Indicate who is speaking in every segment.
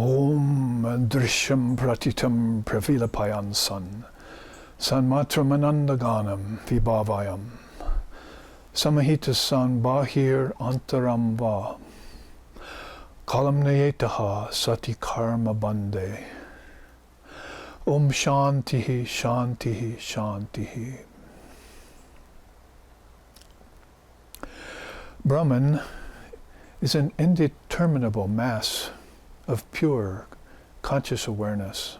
Speaker 1: Om Drishyam Pratitam Pravilapayan San Sanmatramanandaganam Vibhavayam Samahita San Bahir Antaram Va Kalamnayetaha Sati Karma Bande Om Shantihi Shantihi Shantihi. Brahman is an indeterminable mass of pure conscious awareness.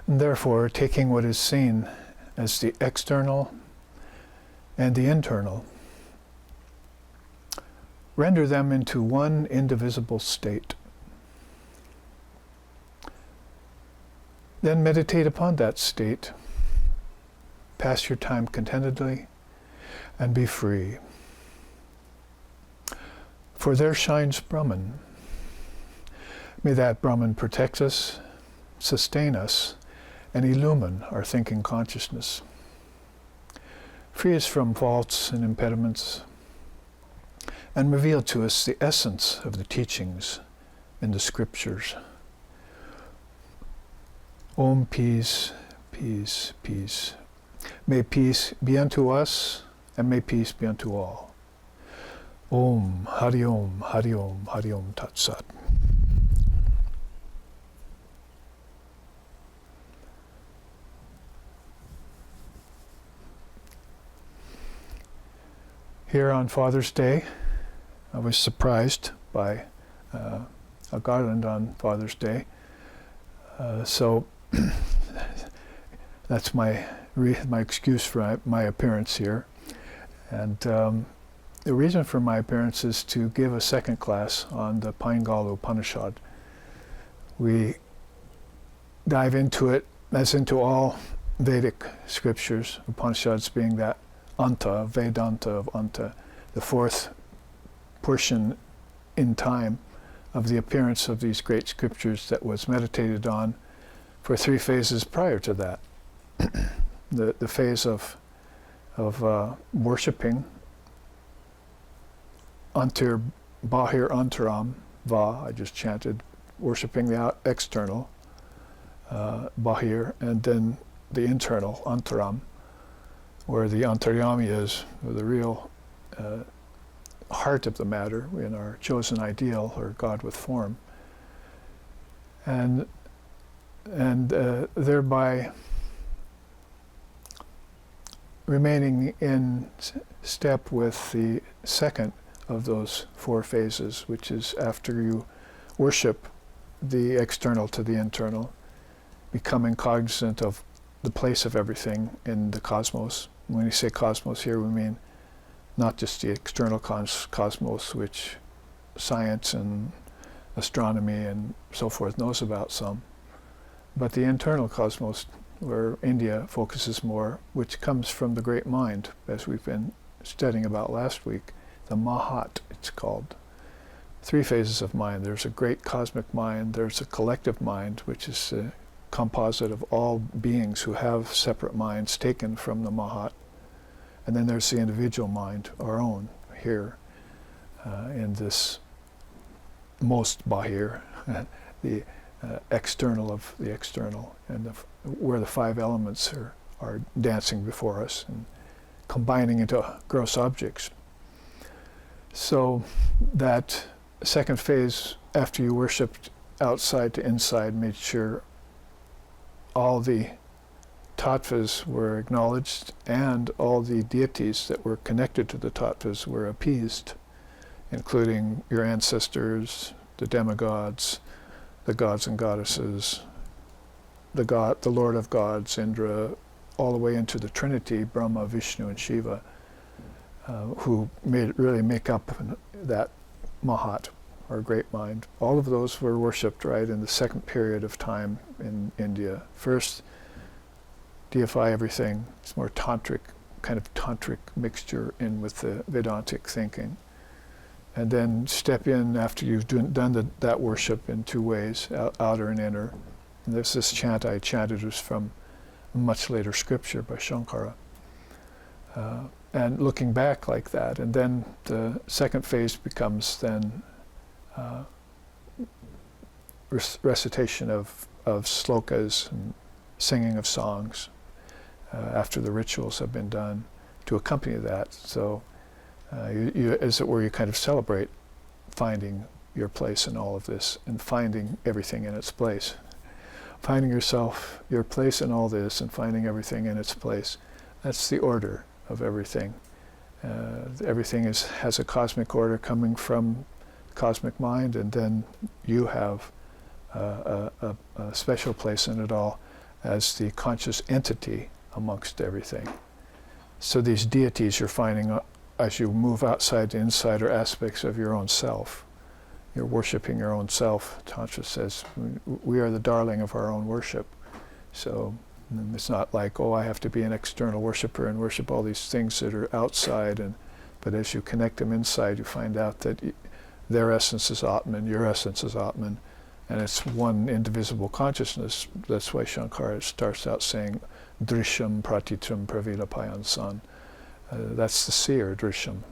Speaker 1: And therefore, taking what is seen as the external and the internal, render them into one indivisible state. Then meditate upon that state, pass your time contentedly, and be free. For there shines Brahman. May that Brahman protect us, sustain us, and illumine our thinking consciousness. Free us from faults and impediments, and reveal to us the essence of the teachings in the scriptures. Om, peace, peace, peace. May peace be unto us, and may peace be unto all. Om, Hari Om, Hari Om, Hari Om Tat Sat. Here on Father's Day, I was surprised by a garland on Father's Day. So that's my excuse for my appearance here. And the reason for my appearance is to give a second class on the Paingala Upanisad. We dive into it as into all Vedic scriptures, Upanishads being that Anta, Vedanta of Anta, the fourth portion in time of the appearance of these great scriptures that was meditated on for 3 phases prior to that. The phase of worshipping, antir bahir antaram, va, I just chanted, worshipping the external, bahir, and then the internal, antaram, where the antaryami is, the real heart of the matter in our chosen ideal, or God with form. And thereby remaining in step with the second of those 4 phases, which is after you worship the external to the internal, becoming cognizant of the place of everything in the cosmos. When we say cosmos here, we mean not just the external cosmos, which science and astronomy and so forth knows about some, but the internal cosmos, where India focuses more, which comes from the great mind, as we've been studying about last week, the Mahat, it's called. 3 phases of mind. There's a great cosmic mind, there's a collective mind, which is a composite of all beings who have separate minds taken from the Mahat, and then there's the individual mind, our own, here, in this most Bahir, the external of the external, and where the 5 elements are dancing before us and combining into gross objects. So that second phase, after you worshipped outside to inside, made sure all the tattvas were acknowledged and all the deities that were connected to the tattvas were appeased, including your ancestors, the demigods, the gods and goddesses, the Lord of gods, Indra, all the way into the Trinity, Brahma, Vishnu, and Shiva, who really make up that Mahat, or great mind. All of those were worshipped, right, in the second period of time in India. First, deify everything. It's more tantric, kind of tantric mixture in with the Vedantic thinking. And then step in after you've done that worship in 2 ways, outer and inner. And there's this chant I chanted, was from a much later scripture by Shankara. and looking back like that. And then the second phase becomes then recitation of slokas and singing of songs after the rituals have been done to accompany that. So you, as it were, you kind of celebrate finding your place in all of this and finding everything in its place. Finding yourself, your place in all this, and finding everything in its place. That's the order of everything. Everything has a cosmic order coming from cosmic mind, and then you have a special place in it all as the conscious entity amongst everything. So these deities you're finding as you move outside to inside are aspects of your own self. You're worshiping your own self. Tantra says we are the darling of our own worship. So it's not like, oh, I have to be an external worshiper and worship all these things that are outside. But as you connect them inside, you find out that their essence is Atman, your essence is Atman, and it's one indivisible consciousness. That's why Shankara starts out saying, Drishyam Pratitram Pravilapayan San. That's the seer, Drishyam.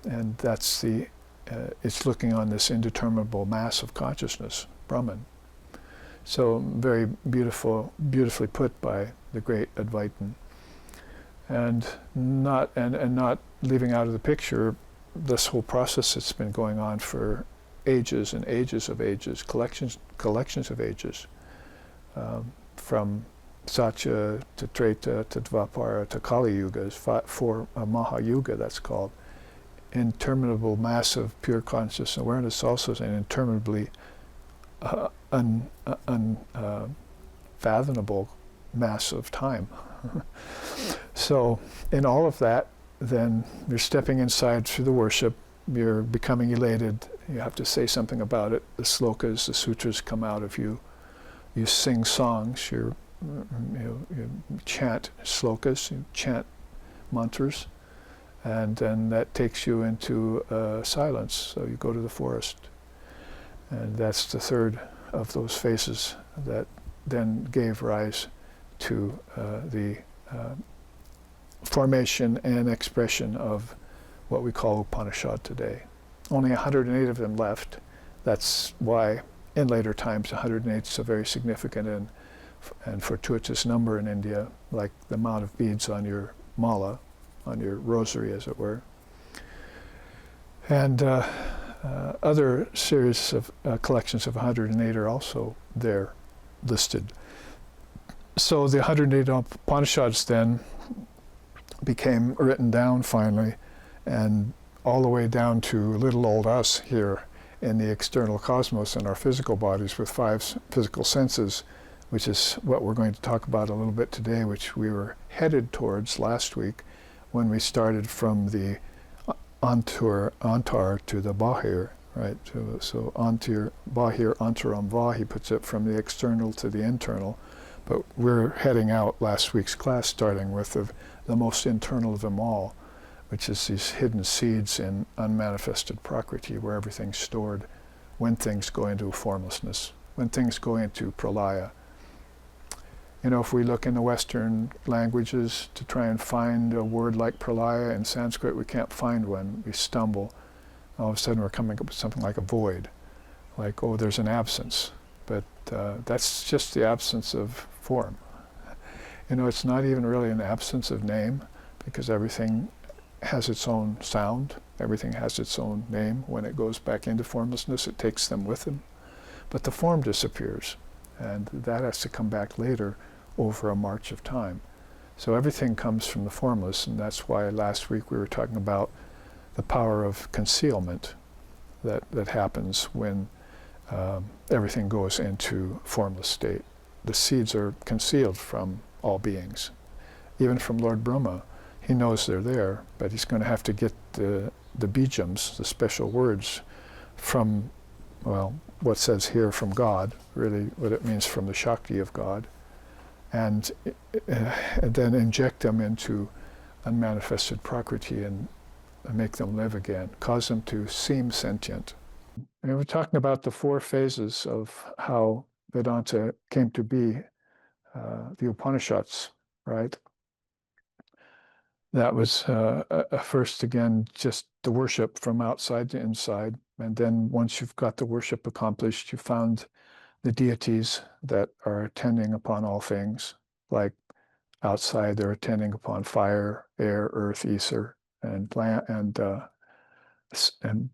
Speaker 1: And that's it's looking on this indeterminable mass of consciousness, Brahman. So very beautifully put by the great Advaitin. And not leaving out of the picture this whole process that's been going on for ages and ages of ages, collections of ages, from Satya to Treta to Dvapara to Kali Yugas, for a Mahayuga that's called. Interminable mass of pure conscious awareness also is an interminably unfathomable mass of time. So in all of that, then you're stepping inside through the worship, you're becoming elated, you have to say something about it, the slokas, the sutras come out of you, you sing songs, you chant slokas, you chant mantras, and then that takes you into silence, so you go to the forest. And that's the third of those phases that then gave rise to the formation and expression of what we call Upanishad today. Only 108 of them left. That's why in later times 108 is a very significant and fortuitous number in India, like the amount of beads on your mala, on your rosary as it were. And other series of collections of 108 are also there listed. So the 108 Upanishads then became written down finally, and all the way down to little old us here in the external cosmos and our physical bodies with 5 physical senses, which is what we're going to talk about a little bit today, which we were headed towards last week when we started from the antar to the bahir, right? So antir, bahir, antaram, va, he puts it from the external to the internal. But we're heading out last week's class starting with the most internal of them all, which is these hidden seeds in unmanifested prakriti, where everything's stored when things go into formlessness, when things go into pralaya. You know, if we look in the Western languages to try and find a word like pralaya in Sanskrit, we can't find one. We stumble. All of a sudden we're coming up with something like a void, like, oh, there's an absence. But that's just the absence of form. You know, it's not even really an absence of name, because everything has its own sound, everything has its own name. When it goes back into formlessness, it takes them with them. But the form disappears, and that has to come back later over a march of time. So everything comes from the formless, and that's why last week we were talking about the power of concealment that happens when everything goes into formless state. The seeds are concealed from all beings, even from Lord Brahma. He knows they're there, but he's going to have to get the bijams, the special words, from, well, what says here from God, really what it means from the Shakti of God, and then inject them into unmanifested prakriti and make them live again, cause them to seem sentient. And we're talking about the 4 phases of how Vedanta came to be, the Upanishads, right? that was first, again, just the worship from outside to inside. And then once you've got the worship accomplished, you found the deities that are attending upon all things. Like outside, they're attending upon fire, air, earth, ether, and land, and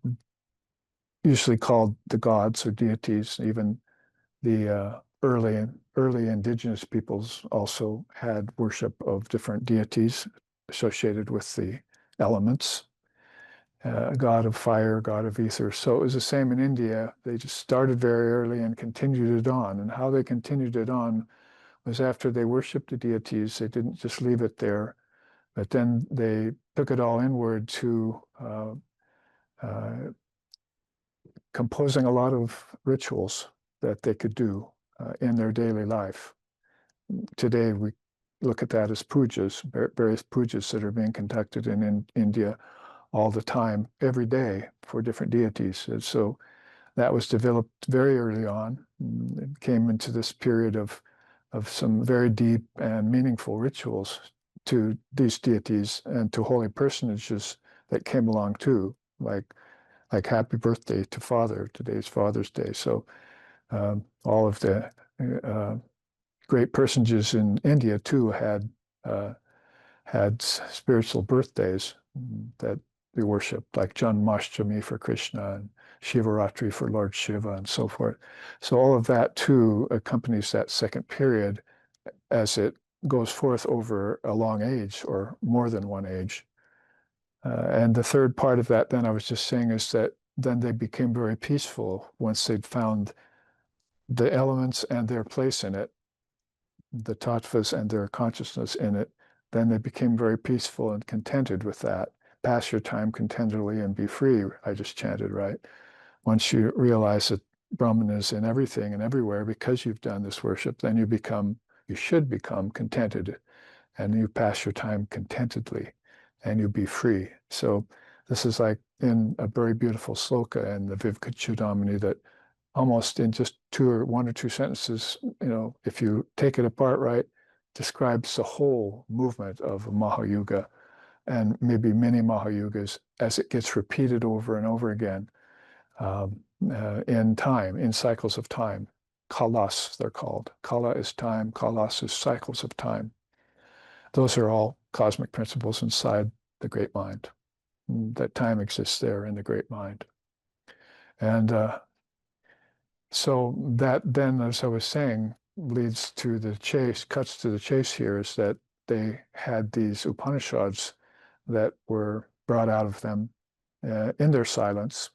Speaker 1: usually called the gods or deities. Even the early indigenous peoples also had worship of different deities associated with the elements. God of fire, God of ether. So it was the same in India. They just started very early and continued it on. And how they continued it on was after they worshiped the deities, they didn't just leave it there, but then they took it all inward to uh, composing a lot of rituals that they could do in their daily life. Today, we look at that as pujas, various pujas that are being conducted in India all the time, every day for different deities. And so that was developed very early on. It came into this period of some very deep and meaningful rituals to these deities and to holy personages that came along too, like happy birthday to Father. Today's Father's Day. So all of the great personages in India too had spiritual birthdays that we worshiped, like Janmashtami for Krishna and Shivaratri for Lord Shiva and so forth. So all of that too accompanies that second period as it goes forth over a long age or more than one age. And the third part of that, then I was just saying, is that then they became very peaceful once they'd found the elements and their place in it, the tattvas and their consciousness in it. Then they became very peaceful and contented with that. Pass your time contentedly and be free, I just chanted, right? Once you realize that Brahman is in everything and everywhere because you've done this worship, then you should become contented, and you pass your time contentedly and you be free. So this is like in a very beautiful sloka in the Vivekachudamani that almost in just one or two sentences, if you take it apart right, describes the whole movement of a Mahayuga and maybe many Mahayugas as it gets repeated over and over again in time, in cycles of time. Kalas, they're called. Kala is time, kalas is cycles of time. Those are all cosmic principles inside the great mind. That time exists there in the great mind. And so that then, as I was saying, leads to the chase, cuts to the chase here, is that they had these Upanishads that were brought out of them in their silence.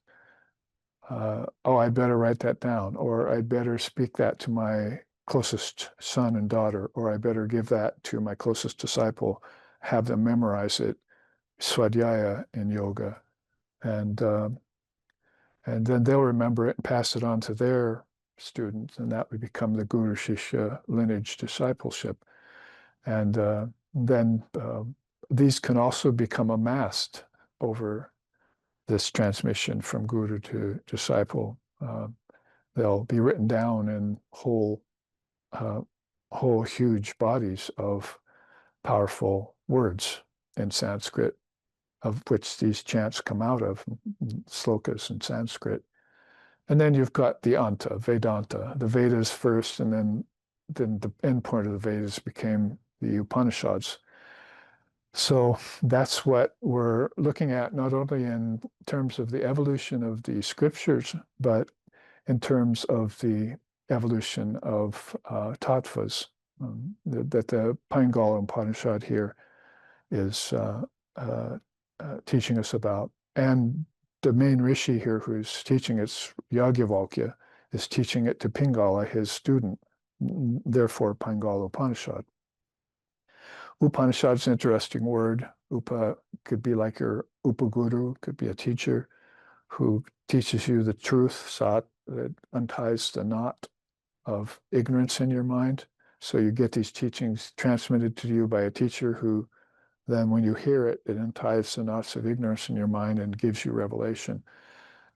Speaker 1: Oh, I'd better write that down, or I'd better speak that to my closest son and daughter, or I better give that to my closest disciple, have them memorize it, swadhyaya in yoga, and then they'll remember it and pass it on to their students, and that would become the Guru Shishya lineage discipleship. And then these can also become amassed over this transmission from Guru to disciple. They'll be written down in whole huge bodies of powerful words in Sanskrit, of which these chants come out of, slokas in Sanskrit. And then you've got the Anta, Vedanta, the Vedas first, and then the end point of the Vedas became the Upanishads. So that's what we're looking at, not only in terms of the evolution of the scriptures, but in terms of the evolution of tattvas that the Paingala Upanishad here is teaching us about. And the main rishi here who's teaching it, Yajnavalkya, is teaching it to Pingala, his student, therefore Paingala Upanishad. Upanishad is an interesting word. Upa could be like your upaguru, could be a teacher who teaches you the truth, sat, that unties the knot of ignorance in your mind. So you get these teachings transmitted to you by a teacher who then when you hear it, it unties the knots of ignorance in your mind and gives you revelation.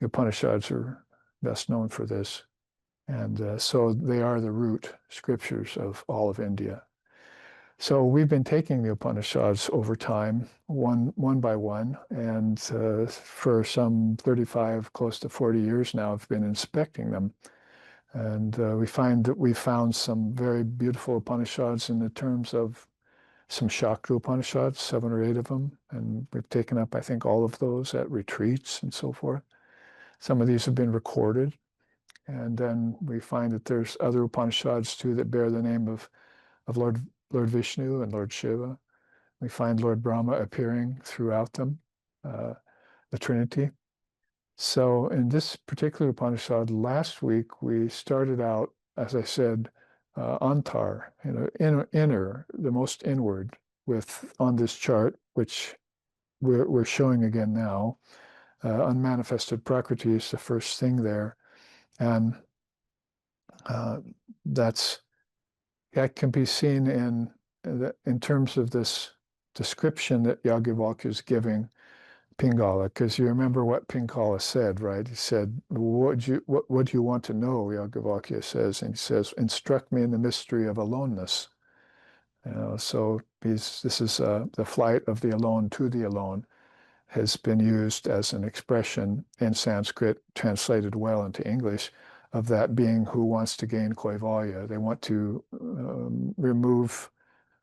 Speaker 1: The Upanishads are best known for this. And so they are the root scriptures of all of India. So we've been taking the Upanishads over time, one by one, and for some 35, close to 40 years now, I've been inspecting them. And we find that we found some very beautiful Upanishads in the terms of some Shakti Upanishads, 7 or 8 of them, and we've taken up, I think, all of those at retreats and so forth. Some of these have been recorded, and then we find that there's other Upanishads too that bear the name of Lord Vishnu and Lord Shiva. We find Lord Brahma appearing throughout them, the Trinity. So in this particular Upanishad, last week we started out, as I said, antar, inner, the most inward, with on this chart, which we're showing again now. Unmanifested Prakriti is the first thing there, and that can be seen in terms of this description that Yajnavalkya is giving Pingala, because you remember what Pingala said, right? He said, what do you want to know, Yajnavalkya says, and he says, instruct me in the mystery of aloneness. So this is the flight of the alone to the alone has been used as an expression in Sanskrit, translated well into English, of that being who wants to gain Kaivalya. They want to remove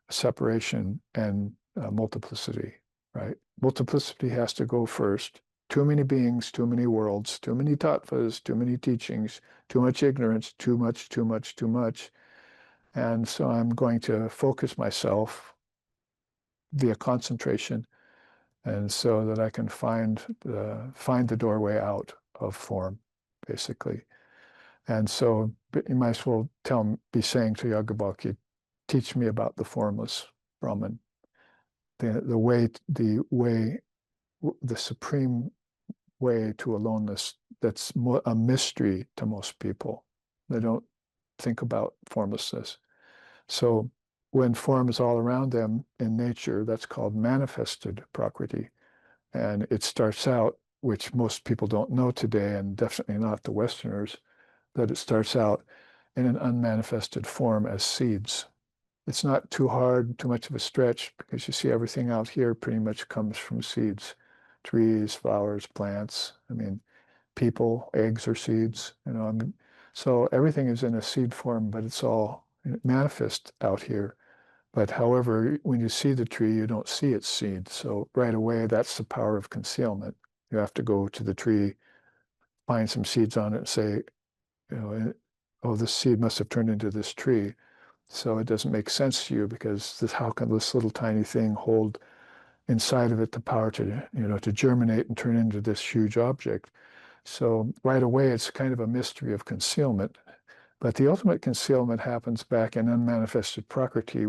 Speaker 1: separation and multiplicity, right? Multiplicity has to go first. Too many beings, too many worlds, too many tattvas, too many teachings, too much ignorance, too much, too much, too much. And so I'm going to focus myself via concentration, and so that I can find the doorway out of form, basically. And so you might as well be saying to Yajnavalkya, teach me about the formless Brahman, the supreme way to aloneness that's a mystery to most people. They don't think about formlessness. So when form is all around them in nature, that's called manifested Prakriti. And it starts out, which most people don't know today, and definitely not the Westerners, that it starts out in an unmanifested form as seeds. It's not too hard, too much of a stretch, because you see everything out here pretty much comes from seeds. Trees, flowers, plants, people, eggs are seeds, so everything is in a seed form, but it's all manifest out here. But however, when you see the tree, you don't see its seed. So right away, that's the power of concealment. You have to go to the tree, find some seeds on it, and say, oh, this seed must have turned into this tree. So it doesn't make sense to you, because how can this little tiny thing hold inside of it the power to germinate and turn into this huge object? So right away, it's kind of a mystery of concealment. But the ultimate concealment happens back in unmanifested Prakriti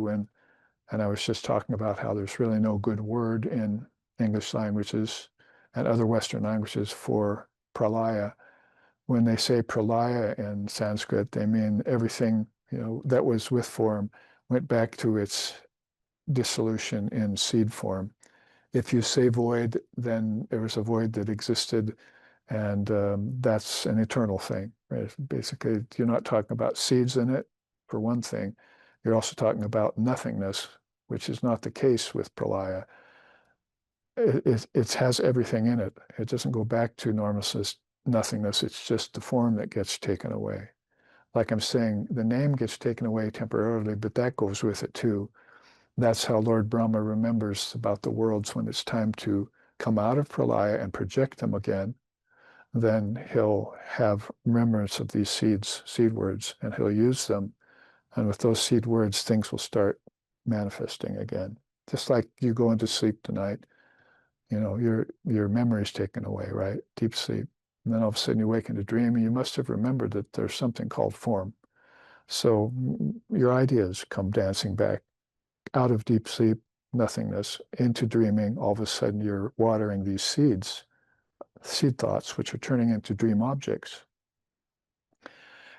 Speaker 1: and I was just talking about how there's really no good word in English languages and other Western languages for pralaya. When they say pralaya in Sanskrit, they mean everything that was with form went back to its dissolution in seed form. If you say void, then there was a void that existed, and that's an eternal thing, right? Basically, you're not talking about seeds in it, for one thing. You're also talking about nothingness, which is not the case with pralaya. It has everything in it. It doesn't go back to normlessness, nothingness. It's just the form that gets taken away. Like I'm saying, the name gets taken away temporarily, but that goes with it too. That's how Lord Brahma remembers about the worlds when it's time to come out of pralaya and project them again. Then he'll have remembrance of these seed words, and he'll use them. And with those seed words, things will start manifesting again. Just like you go into sleep tonight, your memory's taken away, right? Deep sleep. And then all of a sudden you wake in a dream, and you must have remembered that there's something called form. So your ideas come dancing back out of deep sleep, nothingness, into dreaming. All of a sudden you're watering these seed thoughts, which are turning into dream objects.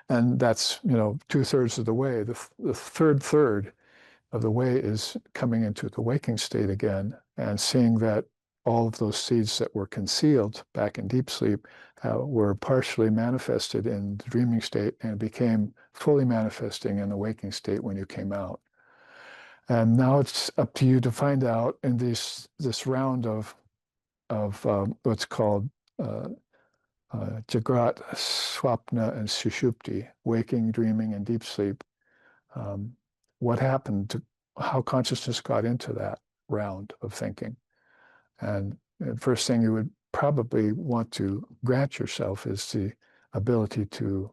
Speaker 1: And that's, 2/3 of the way. The third of the way is coming into the waking state again and seeing that all of those seeds that were concealed back in deep sleep were partially manifested in the dreaming state and became fully manifesting in the waking state when you came out. And now it's up to you to find out in this round of what's called Jagrat, Swapna, and Sushupti, waking, dreaming, and deep sleep. What happened to how consciousness got into that round of thinking? And the first thing you would probably want to grant yourself is the ability to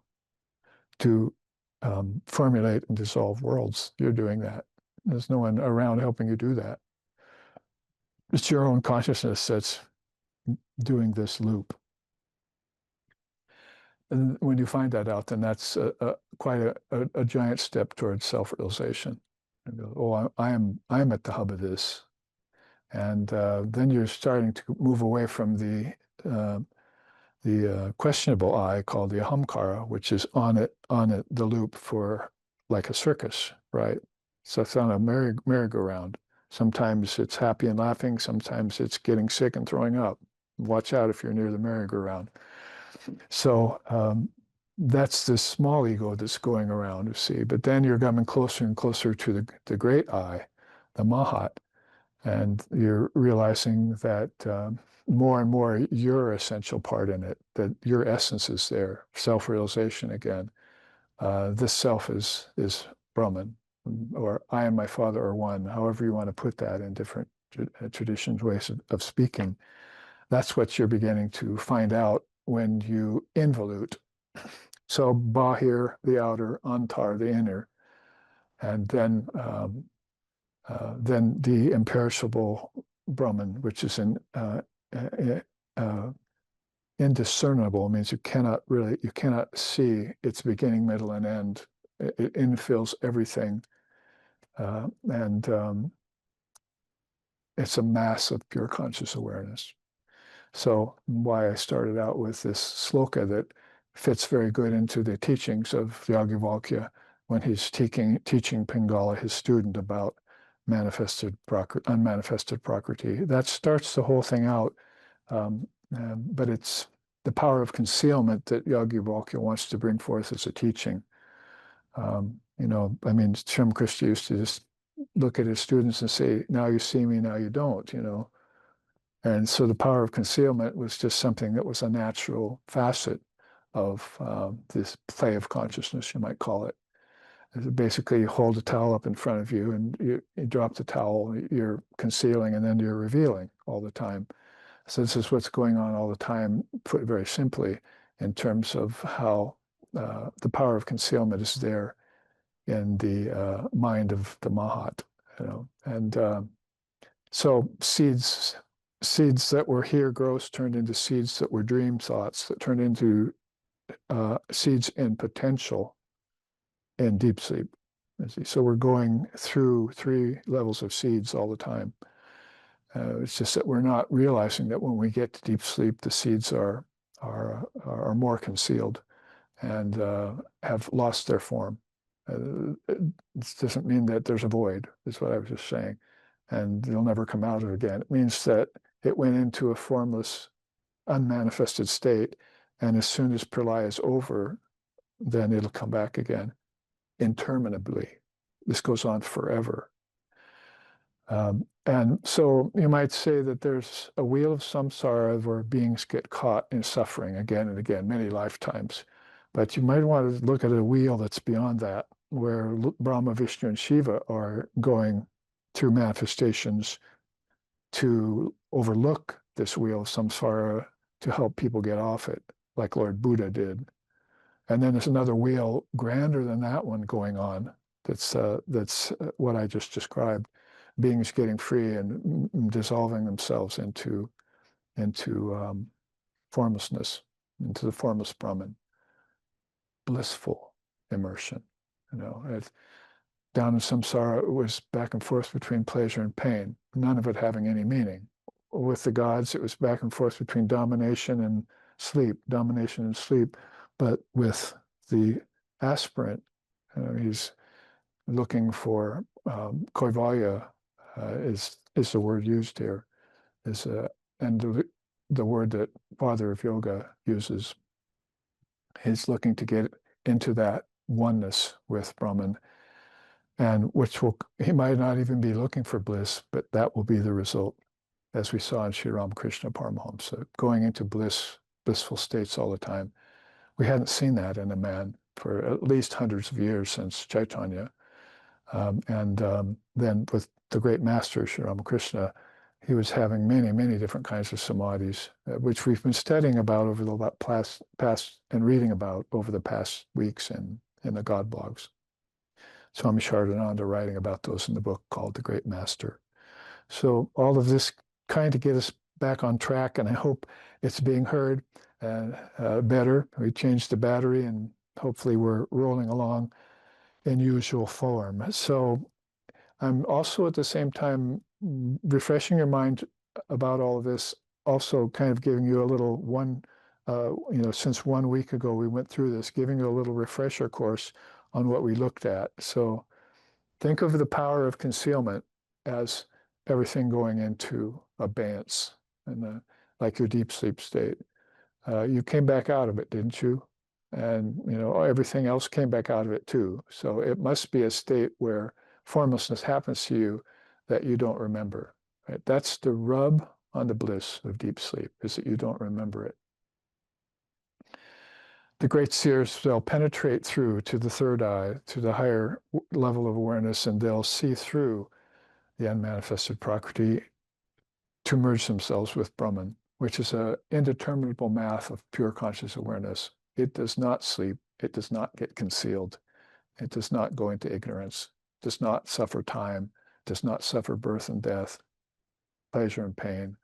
Speaker 1: formulate and dissolve worlds. You're doing that. There's no one around helping you do that. It's your own consciousness that's doing this loop. And when you find that out, then that's quite a giant step towards self-realization. And go, oh, I'm at the hub of this. And then you're starting to move away from the questionable I called the ahamkara, which is on the loop for like a circus, right? So it's on a merry-go-round. Sometimes it's happy and laughing. Sometimes it's getting sick and throwing up. Watch out if you're near the merry-go-round. So that's the small ego that's going around, you see. But then you're coming closer and closer to the great I, the Mahat, and you're realizing that more and more you're an essential part in it, that your essence is there, self-realization again. This self is Brahman, or I and my Father are one, however you want to put that in different traditions, ways of speaking. That's what you're beginning to find out when you involute. So Bahir, the outer, Antar, the inner, and then the imperishable Brahman, which is indiscernible, means you cannot see its beginning, middle, and end. It infills everything, and it's a mass of pure conscious awareness. So why I started out with this sloka that fits very good into the teachings of Yajnavalkya when he's teaching Paingala, his student, about unmanifested prakriti. That starts the whole thing out, but it's the power of concealment that Yajnavalkya wants to bring forth as a teaching. I mean, Sri Krishna used to just look at his students and say, now you see me, now you don't, And so the power of concealment was just something that was a natural facet of this play of consciousness, you might call it. Basically, you hold a towel up in front of you and you drop the towel, you're concealing and then you're revealing all the time. So this is what's going on all the time, put very simply, in terms of how the power of concealment is there in the mind of the Mahat, And so seeds that were here gross turned into seeds that were dream thoughts that turned into seeds in potential in deep sleep. So we're going through 3 levels of seeds all the time. It's just that we're not realizing that when we get to deep sleep, the seeds are more concealed and have lost their form. It doesn't mean that there's a void, is what I was just saying, and they'll never come out of it again. It means that it went into a formless, unmanifested state, and as soon as pralaya is over, then it'll come back again, interminably. This goes on forever. And so you might say that there's a wheel of samsara where beings get caught in suffering again and again, many lifetimes. But you might want to look at a wheel that's beyond that, where Brahma, Vishnu, and Shiva are going through manifestations to overlook this wheel of samsara to help people get off it, like Lord Buddha did. And then there's another wheel grander than that one going on. That's what I just described. Beings getting free and dissolving themselves into formlessness, into the formless Brahman. Blissful immersion. Down in samsara, it was back and forth between pleasure and pain, none of it having any meaning. With the gods, it was back and forth between domination and sleep, but with the aspirant, he's looking for koivalya, is the word used here, and the word that Father of Yoga uses. He's looking to get into that oneness with Brahman. and he might not even be looking for bliss, but that will be the result, as we saw in Sri Ramakrishna Paramahamsa, going into blissful states all the time. We hadn't seen that in a man for at least hundreds of years since Chaitanya. Then with the great master, Sri Ramakrishna, he was having many, many different kinds of samadhis, which we've been studying about over the past and reading about over the past weeks in the God blogs. Swami Shardananda writing about those in the book called The Great Master. So all of this kind of get us back on track, and I hope it's being heard better. We changed the battery, and hopefully we're rolling along in usual form. So I'm also at the same time refreshing your mind about all of this, also kind of giving you a little since 1 week ago we went through this, giving you a little refresher course on what we looked at. So think of the power of concealment as everything going into abeyance, and like your deep sleep state. You came back out of it, didn't you? And everything else came back out of it too. So it must be a state where formlessness happens to you that you don't remember. Right? That's the rub on the bliss of deep sleep, is that you don't remember it. The great seers, they'll penetrate through to the third eye, to the higher level of awareness, and they'll see through the unmanifested Prakriti to merge themselves with Brahman, which is an indeterminable math of pure conscious awareness. It does not sleep. It does not get concealed. It does not go into ignorance, does not suffer time, does not suffer birth and death, pleasure and pain,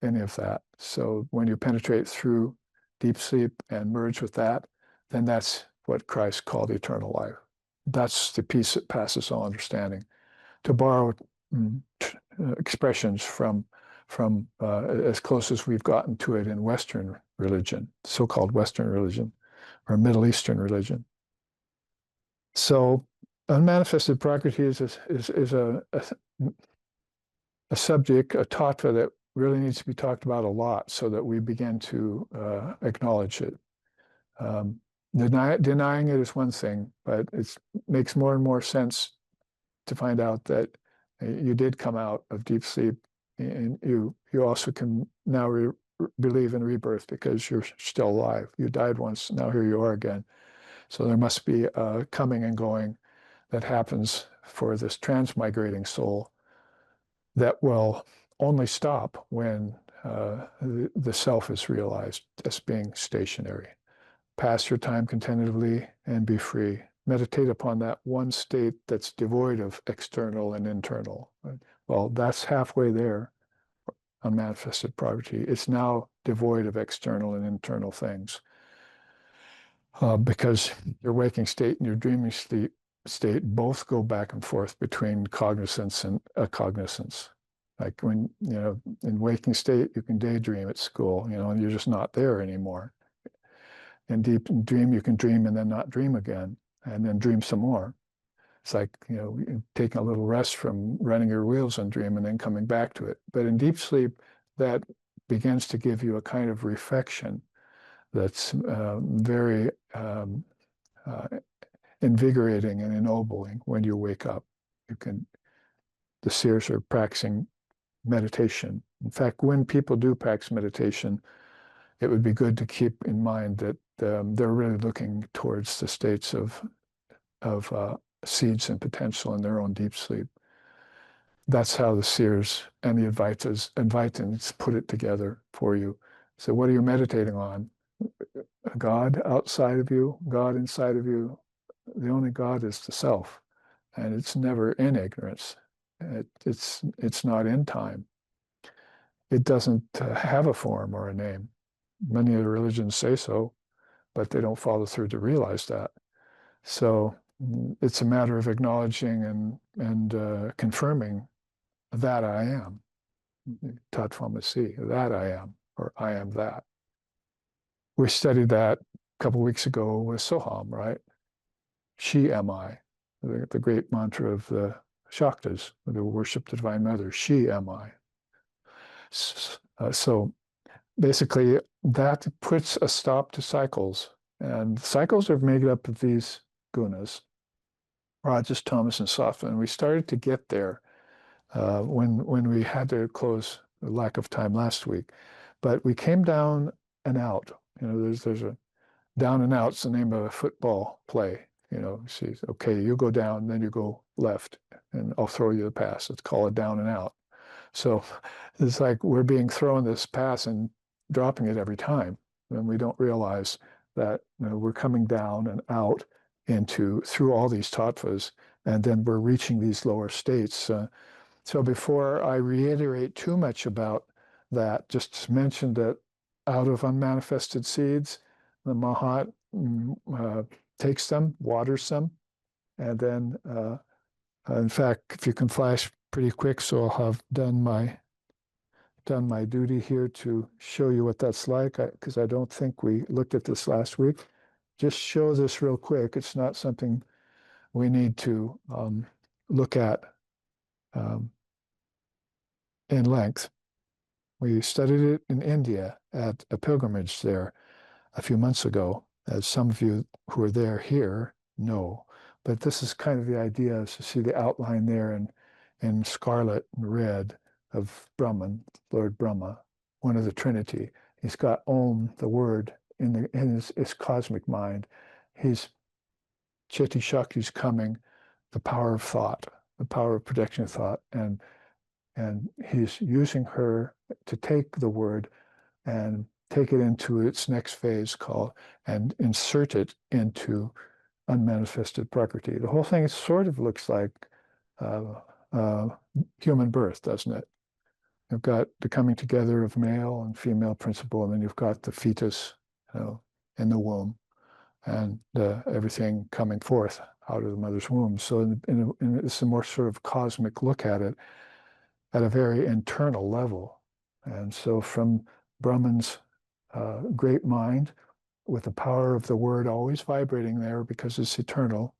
Speaker 1: any of that. So when you penetrate through deep sleep and merge with that, then that's what Christ called eternal life. That's the peace that passes all understanding. To borrow expressions from as close as we've gotten to it in Western religion, so-called Western religion, or Middle Eastern religion. So unmanifested Prakriti is a subject, a tattva that really needs to be talked about a lot so that we begin to acknowledge it. Denying it is one thing, but it makes more and more sense to find out that you did come out of deep sleep, and you also can now believe in rebirth because you're still alive. You died once, now here you are again. So there must be a coming and going that happens for this transmigrating soul that will only stop when the self is realized as being stationary. Pass your time contentively and be free. Meditate upon that one state that's devoid of external and internal. Well, that's halfway there, unmanifested Prakriti. It's now devoid of external and internal things. Because your waking state and your dreaming state both go back and forth between cognizance and cognizance. Like when, in waking state, you can daydream at school, and you're just not there anymore. In deep dream, you can dream and then not dream again, and then dream some more. It's like, taking a little rest from running your wheels on dream and then coming back to it. But in deep sleep, that begins to give you a kind of reflection that's very invigorating and ennobling when you wake up. The seers are practicing meditation. In fact, when people do practice meditation, it would be good to keep in mind that they're really looking towards the states of seeds and potential in their own deep sleep. That's how the seers and the Advaitins put it together for you. So what are you meditating on? God outside of you, God inside of you. The only God is the self, and it's never in ignorance. It's not in time. It doesn't have a form or a name. Many of the religions say so, but they don't follow through to realize that. So it's a matter of acknowledging and confirming that I am. Tatvamasi, that I am, or I am that. We studied that a couple of weeks ago with Soham, right? She am I, the great mantra of the Shaktas, the worship the Divine Mother. She am I. So basically, that puts a stop to cycles. And cycles are made up of these gunas, Rogers, Thomas, and Softman. And we started to get there when we had to close the lack of time last week. But we came down and out. You know, there's a down and out's the name of a football play. You know, see, okay, you go down, then you go left, and I'll throw you the pass. Let's call it down and out. So it's like we're being thrown this pass and dropping it every time. And we don't realize that, you know, we're coming down and out through all these tattvas, and then we're reaching these lower states. So before I reiterate too much about that, just mention that out of unmanifested seeds, the Mahat takes them, waters them, and then, in fact, if you can flash pretty quick, so I'll have done my duty here to show you what that's like, because I don't think we looked at this last week. Just show this real quick. It's not something we need to look at in length. We studied it in India at a pilgrimage there a few months ago, as some of you who are there here know. But this is kind of the idea, is to see the outline there in scarlet and red of Brahman, Lord Brahma, one of the Trinity. He's got Om, the word, in his cosmic mind. He's Chitti Shakti's coming, the power of thought, the power of projection of thought, and he's using her to take the word and take it into its next phase and insert it into unmanifested Prakriti. The whole thing sort of looks like human birth, doesn't it? You've got the coming together of male and female principle, and then you've got the fetus, you know, in the womb, and everything coming forth out of the mother's womb. So it's a more sort of cosmic look at it at a very internal level. And so from Brahman's great mind, with the power of the word always vibrating there because it's eternal.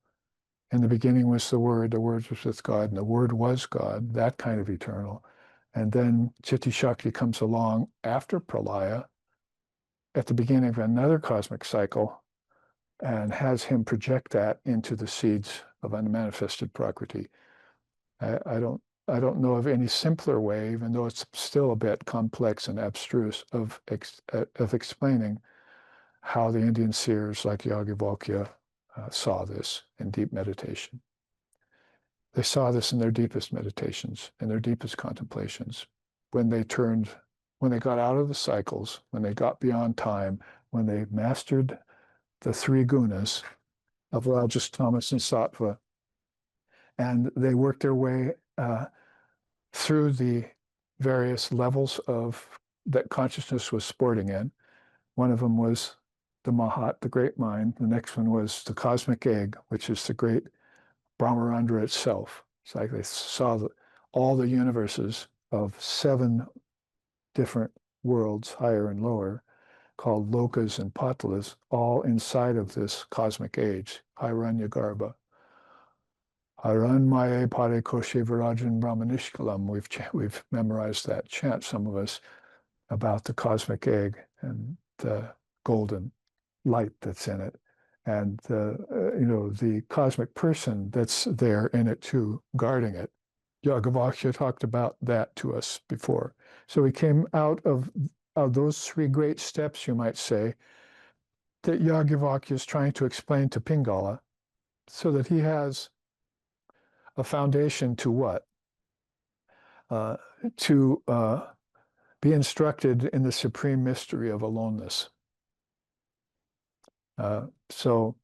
Speaker 1: In the beginning was the word was with God, and the word was God, that kind of eternal. And then Chitti Shakti comes along after Pralaya, at the beginning of another cosmic cycle, and has him project that into the seeds of unmanifested Prakriti. I don't know of any simpler way, even though it's still a bit complex and abstruse, of explaining how the Indian seers like Yajnavalkya saw this in deep meditation. They saw this in their deepest meditations, in their deepest contemplations, when they got out of the cycles, when they got beyond time, when they mastered the three gunas of Rajas, Tamas, and Sattva, and they worked their way through the various levels that consciousness was sporting in. One of them was the Mahat, the great mind. The next one was the cosmic egg, which is the great Brahmarandra itself. It's like they saw all the universes of 7 different worlds, higher and lower, called lokas and patalas, all inside of this cosmic age, Hiranyagarbha. Haranmaye pare koshe virajan brahmanishkalam. We've memorized that chant, some of us, about the cosmic egg and the golden light that's in it, and the cosmic person that's there in it too, guarding it. Yajnavalkya talked about that to us before. So we came out of those 3 great steps, you might say, that Yajnavalkya is trying to explain to Pingala, so that he has a foundation to what? To be instructed in the supreme mystery of aloneness. So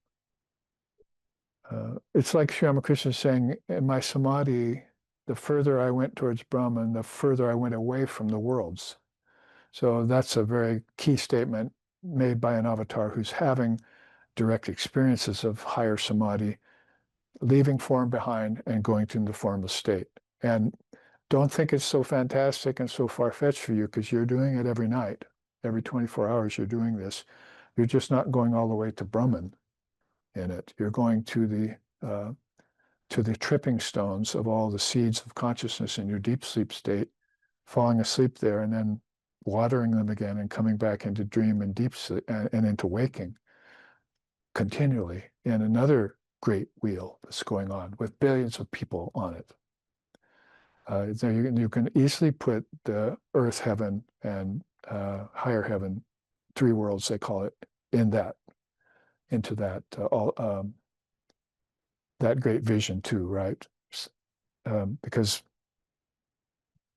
Speaker 1: it's like Sri Ramakrishna saying, in my samadhi, the further I went towards Brahman, the further I went away from the worlds. So that's a very key statement made by an avatar who's having direct experiences of higher samadhi, leaving form behind and going to the formless state. And don't think it's so fantastic and so far-fetched for you, because you're doing it every night. Every 24 hours you're doing this. You're just not going all the way to Brahman in it. You're going to the tripping stones of all the seeds of consciousness in your deep sleep state, falling asleep there, and then watering them again and coming back into dream and deep sleep and into waking continually in another great wheel that's going on with billions of people on it. So you can easily put the earth, heaven, and higher heaven, three worlds they call it, into that great vision too, right? Because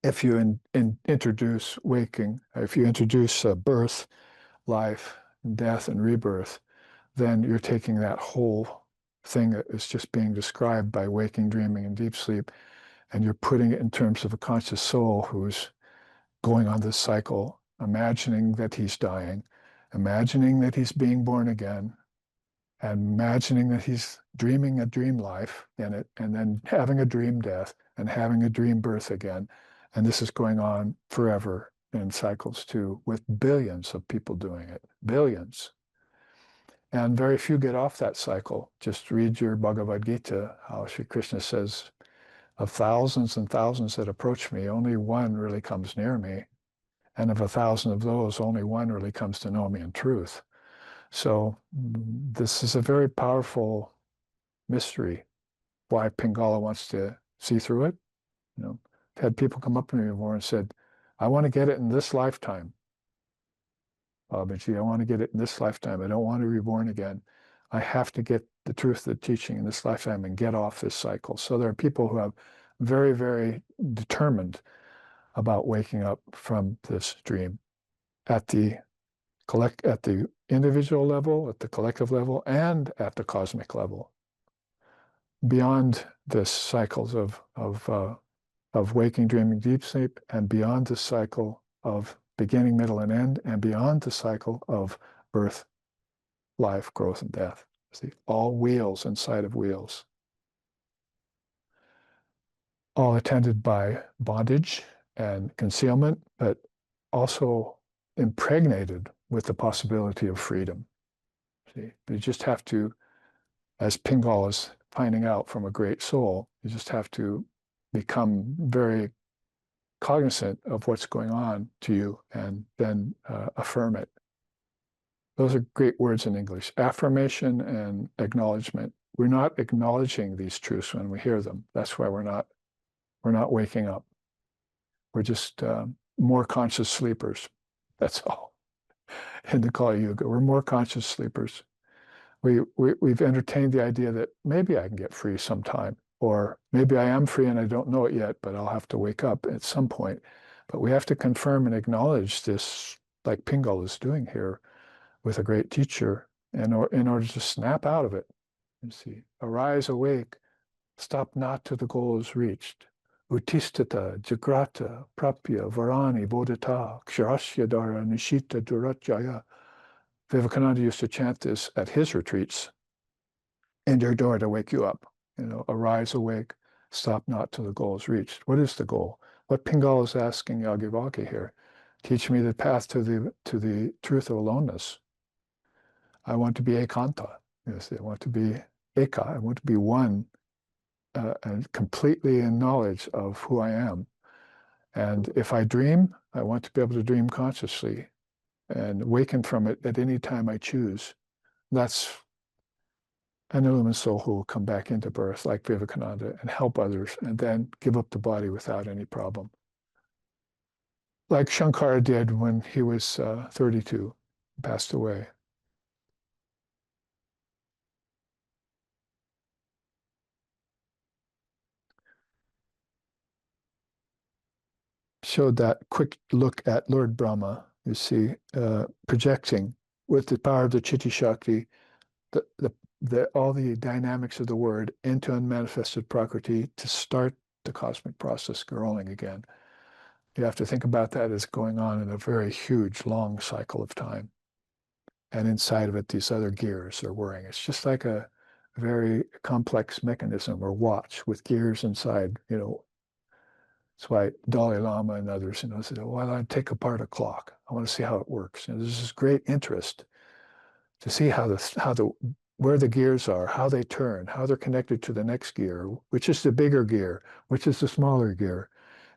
Speaker 1: if you introduce waking, if you introduce birth, life, death, and rebirth, then you're taking that whole thing that is just being described by waking, dreaming, and deep sleep, and you're putting it in terms of a conscious soul who's going on this cycle, imagining that he's dying, imagining that he's being born again, and imagining that he's dreaming a dream life in it, and then having a dream death, and having a dream birth again. And this is going on forever in cycles too, with billions of people doing it, billions. And very few get off that cycle. Just read your Bhagavad Gita, how Sri Krishna says, of thousands and thousands that approach me, only one really comes near me. And of 1,000 of those, only one really comes to know me in truth. So this is a very powerful mystery, why Paingala wants to see through it. I've had people come up to me before and said, I want to get it in this lifetime. Babaji, I want to get it in this lifetime. I don't want to be reborn again. I have to get the truth of the teaching in this lifetime and get off this cycle. So there are people who have very, very determined about waking up from this dream at the individual level, at the collective level, and at the cosmic level. Beyond this cycles of waking, dreaming, deep sleep, and beyond the cycle of beginning, middle, and end, and beyond the cycle of birth, life, growth, and death. See, all wheels inside of wheels. All attended by bondage and concealment, but also impregnated with the possibility of freedom. See, but you just have to, as Pingala is finding out from a great soul, you just have to become very cognizant of what's going on to you and then affirm it. Those are great words in English, affirmation and acknowledgement. We're not acknowledging these truths when we hear them. That's why we're not waking up. We're just more conscious sleepers. That's all. In the Kali Yuga, we're more conscious sleepers. We've entertained the idea that maybe I can get free sometime, or maybe I am free and I don't know it yet, but I'll have to wake up at some point. But we have to confirm and acknowledge this, like Pingala is doing here with a great teacher, in order to snap out of it. You see, arise, awake, stop not till the goal is reached. Utistata, Jagrata, Prapya, Varani, Bodhita, Kshirasya Dara, Nishita, Durajaya. Vivekananda used to chant this at his retreats, in your door to wake you up. Arise, awake, stop not till the goal is reached. What is the goal? What Pingala is asking Yajnavalkya here, teach me the path to the truth of aloneness. I want to be ekanta. I want to be eka. I want to be one and completely in knowledge of who I am. And if I dream, I want to be able to dream consciously and waken from it at any time I choose. That's an illumined soul who will come back into birth like Vivekananda and help others and then give up the body without any problem. Like Shankara did when he was 32, passed away. Showed that quick look at Lord Brahma, you see, projecting with the power of the Chitti Shakti, all the dynamics of the word into unmanifested Prakriti to start the cosmic process rolling again. You have to think about that as going on in a very huge, long cycle of time. And inside of it, these other gears are whirring. It's just like a very complex mechanism or watch with gears inside, That's why Dalai Lama and others, said, well, I take apart a clock. I want to see how it works. There's this great interest to see where the gears are, how they turn, how they're connected to the next gear, which is the bigger gear, which is the smaller gear.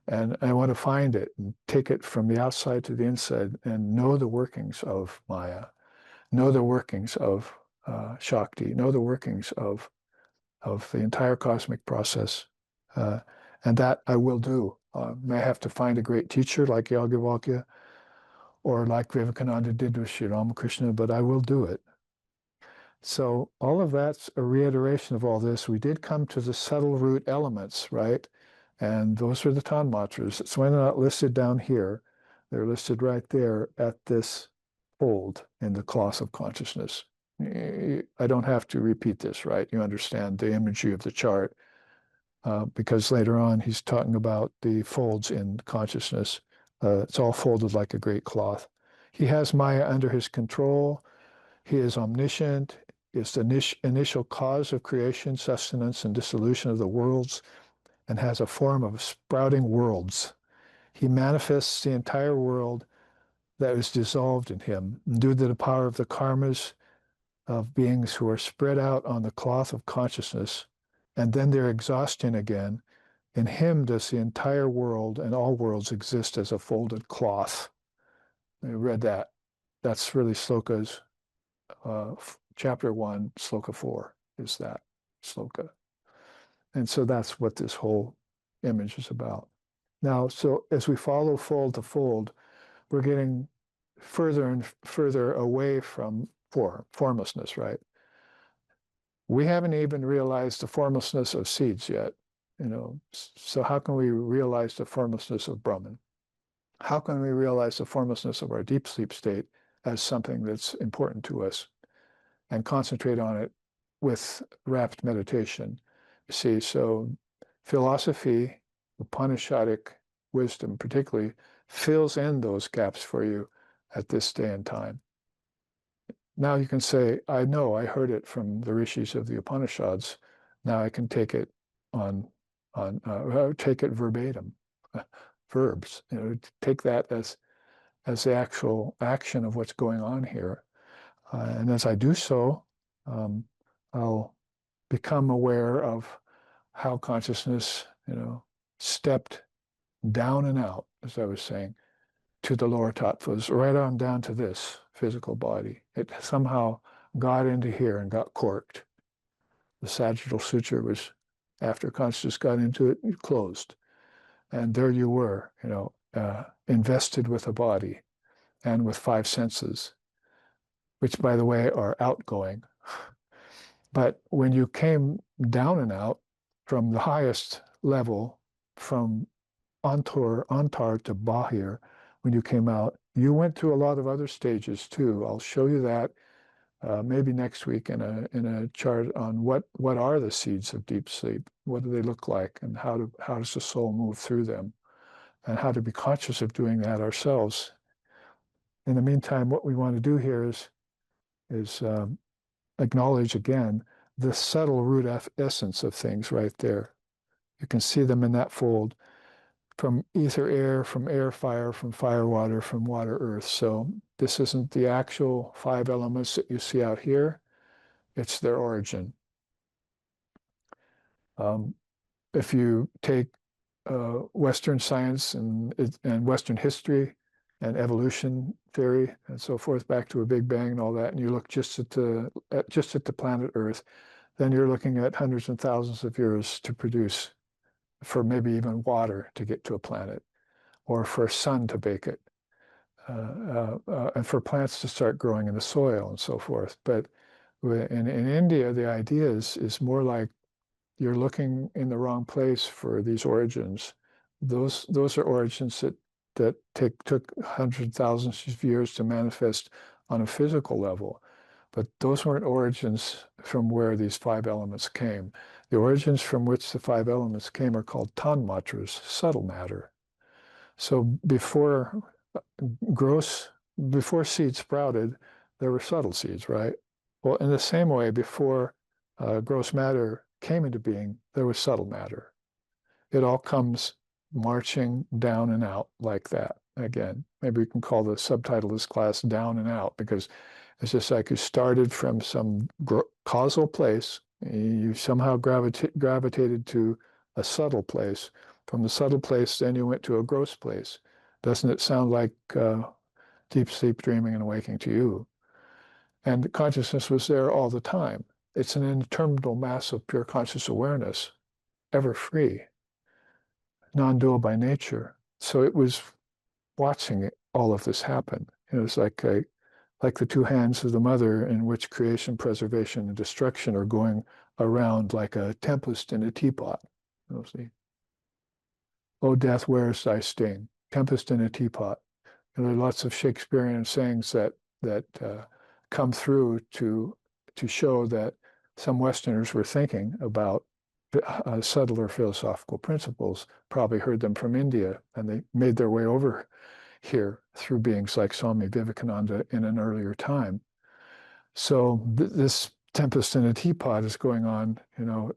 Speaker 1: And I want to find it and take it from the outside to the inside and know the workings of Maya, know the workings of Shakti, know the workings of of the entire cosmic process. And that I will do. May have to find a great teacher like Yajnavalkya or like Vivekananda did with Sri Ramakrishna, but I will do it. So all of that's a reiteration of all this. We did come to the subtle root elements, right? And those are the tanmatras. It's why they're not listed down here. They're listed right there at this fold in the cloth of consciousness. I don't have to repeat this, right? You understand the imagery of the chart because later on he's talking about the folds in consciousness. It's all folded like a great cloth. He has Maya under his control. He is omniscient, is the initial cause of creation, sustenance, and dissolution of the worlds, and has a form of sprouting worlds. He manifests the entire world that is dissolved in him, due to the power of the karmas of beings who are spread out on the cloth of consciousness, and then their exhaustion again. In him does the entire world and all worlds exist as a folded cloth. I read that. That's really slokas. Chapter 1, sloka 4 is that sloka. And so that's what this whole image is about. Now, so as we follow fold to fold, we're getting further and further away from formlessness, right? We haven't even realized the formlessness of seeds yet, So how can we realize the formlessness of Brahman? How can we realize the formlessness of our deep sleep state as something that's important to us and concentrate on it with rapt meditation? You see, so philosophy, Upanishadic wisdom particularly, fills in those gaps for you at this day and time. Now you can say, I know, I heard it from the rishis of the Upanishads. Now I can take it take it verbatim, verbs. Take that as the actual action of what's going on here. And as I do so, I'll become aware of how consciousness, stepped down and out, as I was saying, to the lower tattvas, right on down to this physical body. It somehow got into here and got corked. The sagittal suture was, after consciousness got into it, it closed. And there you were, invested with a body and with 5 senses, which, by the way, are outgoing. But when you came down and out from the highest level, from antar to bahir, when you came out, you went through a lot of other stages too. I'll show you that maybe next week in a chart on what are the seeds of deep sleep, what do they look like, and how does the soul move through them, and how to be conscious of doing that ourselves. In the meantime, what we want to do here is acknowledge again the subtle root essence of things right there. You can see them in that fold. From ether, air, from air, fire, from fire, water, from water, earth. So this isn't the actual 5 elements that you see out here. It's their origin. If you take Western science and Western history and evolution theory and so forth, back to a Big Bang and all that, and you look just at the planet Earth, then you're looking at hundreds and thousands of years to produce, for maybe even water to get to a planet, or for a sun to bake it, and for plants to start growing in the soil and so forth. But in India, the idea is more like you're looking in the wrong place for these origins. Those are origins that took hundreds of thousands of years to manifest on a physical level. But those weren't origins from where these 5 elements came. The origins from which the 5 elements came are called tanmatras, subtle matter. So before seeds sprouted, there were subtle seeds, right? Well, in the same way, before gross matter came into being, there was subtle matter. It all comes marching down and out like that. Again, maybe we can call the subtitle of this class Down and Out, because it's just like you started from some causal place, you somehow gravitated to a subtle place. From the subtle place, then you went to a gross place. Doesn't it sound like deep sleep, dreaming, and waking to you? And consciousness was there all the time. It's an interminable mass of pure conscious awareness, ever free, non-dual by nature. So it was watching all of this happen. It was like the two hands of the mother, in which creation, preservation, and destruction are going around like a tempest in a teapot. You see? "O death, where is thy sting? Tempest in a teapot." And there are lots of Shakespearean sayings that come through to show that some Westerners were thinking about subtler philosophical principles, probably heard them from India, and they made their way over here through beings like Swami Vivekananda in an earlier time. So this tempest in a teapot is going on,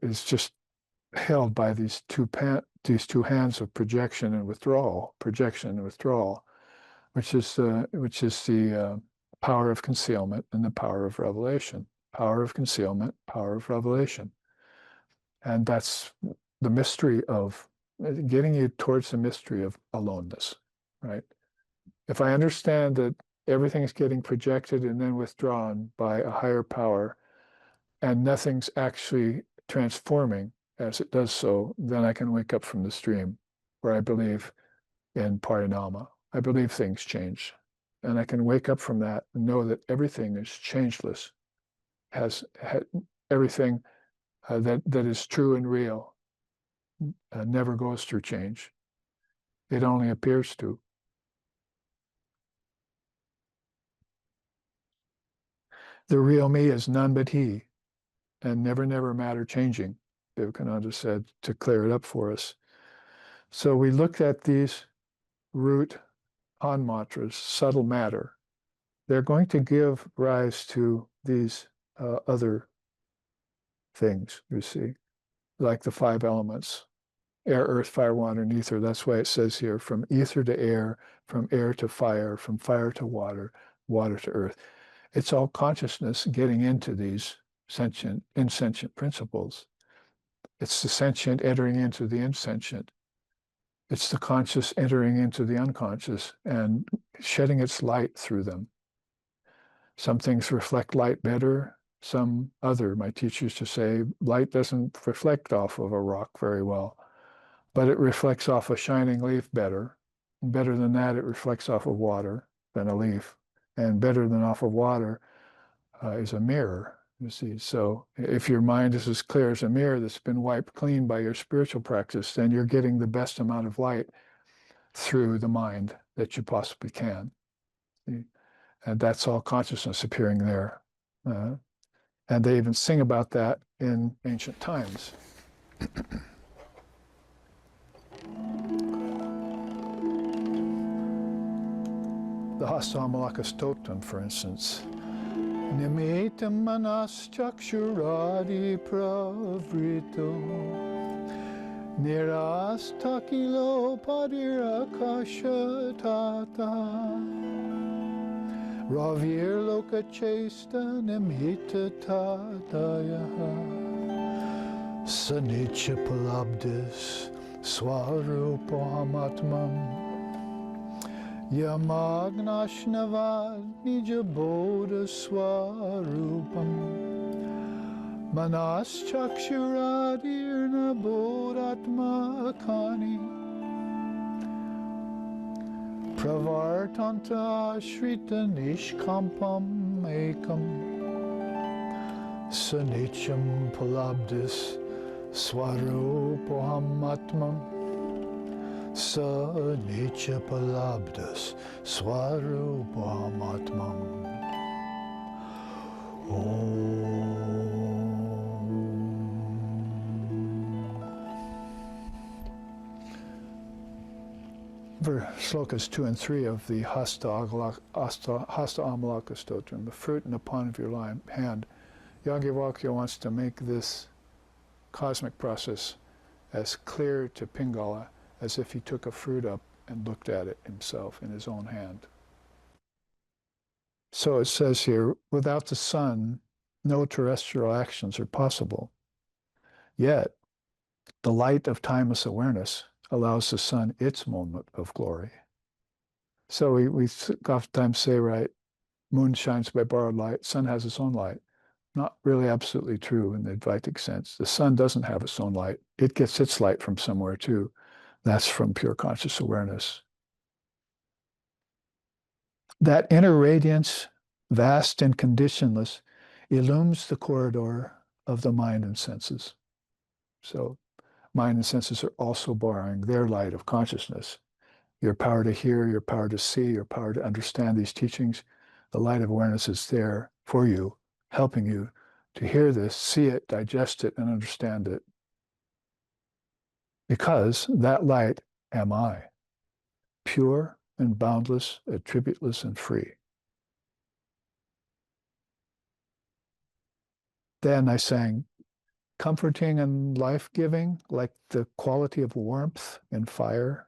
Speaker 1: is just held by these two hands of projection and withdrawal, which is the power of concealment and the power of revelation. Power of concealment, power of revelation. And that's the mystery of getting you towards the mystery of aloneness, right? If I understand that everything's getting projected and then withdrawn by a higher power, and nothing's actually transforming as it does so, then I can wake up from the stream where I believe in parinama. I believe things change. And I can wake up from that and know that everything is changeless, has everything that is true and real never goes through change. It only appears to. The real me is none but he, and never, never matter changing, Vivekananda said, to clear it up for us. So we looked at these root Han mantras, subtle matter. They're going to give rise to these other things, you see, like the 5 elements: air, earth, fire, water, and ether. That's why it says here, from ether to air, from air to fire, from fire to water, water to earth. It's all consciousness getting into these insentient principles. It's the sentient entering into the insentient. It's the conscious entering into the unconscious and shedding its light through them. Some things reflect light better, some other. My teacher used to say, light doesn't reflect off of a rock very well, but it reflects off a shining leaf better. And better than that, it reflects off of water than a leaf. And better than off of water is a mirror, you see. So if your mind is as clear as a mirror that's been wiped clean by your spiritual practice, then you're getting the best amount of light through the mind that you possibly can. See? And that's all consciousness appearing there. And they even sing about that in ancient times. The Hastamalaka Stotram, for instance. Nimitam manas chakshuradi pravrito nirastakilo padirakasha tata ravir loka chesta nimhita tatayaha sanicha palabdis swarupahamatmam Yamagnashnavad Nijabodha Swarupam Manas Chakshuradirna Bodhatma Kani Pravartanta Shrita Nishkampam Ekam Sanicham Palabdis Swarupahamatmam Sa nicha palabdas swarupahamatmam. Slokas 2 and 3 of the Hasta Amalaka Stotram, the fruit and the palm of your hand. Yajnavalkya wants to make this cosmic process as clear to Pingala as if he took a fruit up and looked at it himself in his own hand. So it says here, without the sun, no terrestrial actions are possible. Yet, the light of timeless awareness allows the sun its moment of glory. So we oftentimes say, right, moon shines by borrowed light, sun has its own light. not really absolutely true in the Advaitic sense. The sun doesn't have its own light. It gets its light from somewhere too. That's from pure conscious awareness. That inner radiance, vast and conditionless, illumes the corridor of the mind and senses. So mind and senses are also borrowing their light of consciousness. Your power to hear, your power to see, your power to understand these teachings, the light of awareness is there for you, helping you to hear this, see it, digest it, and understand it. Because that light am I, pure and boundless, attributeless and free. Then I sang, comforting and life-giving, like the quality of warmth and fire,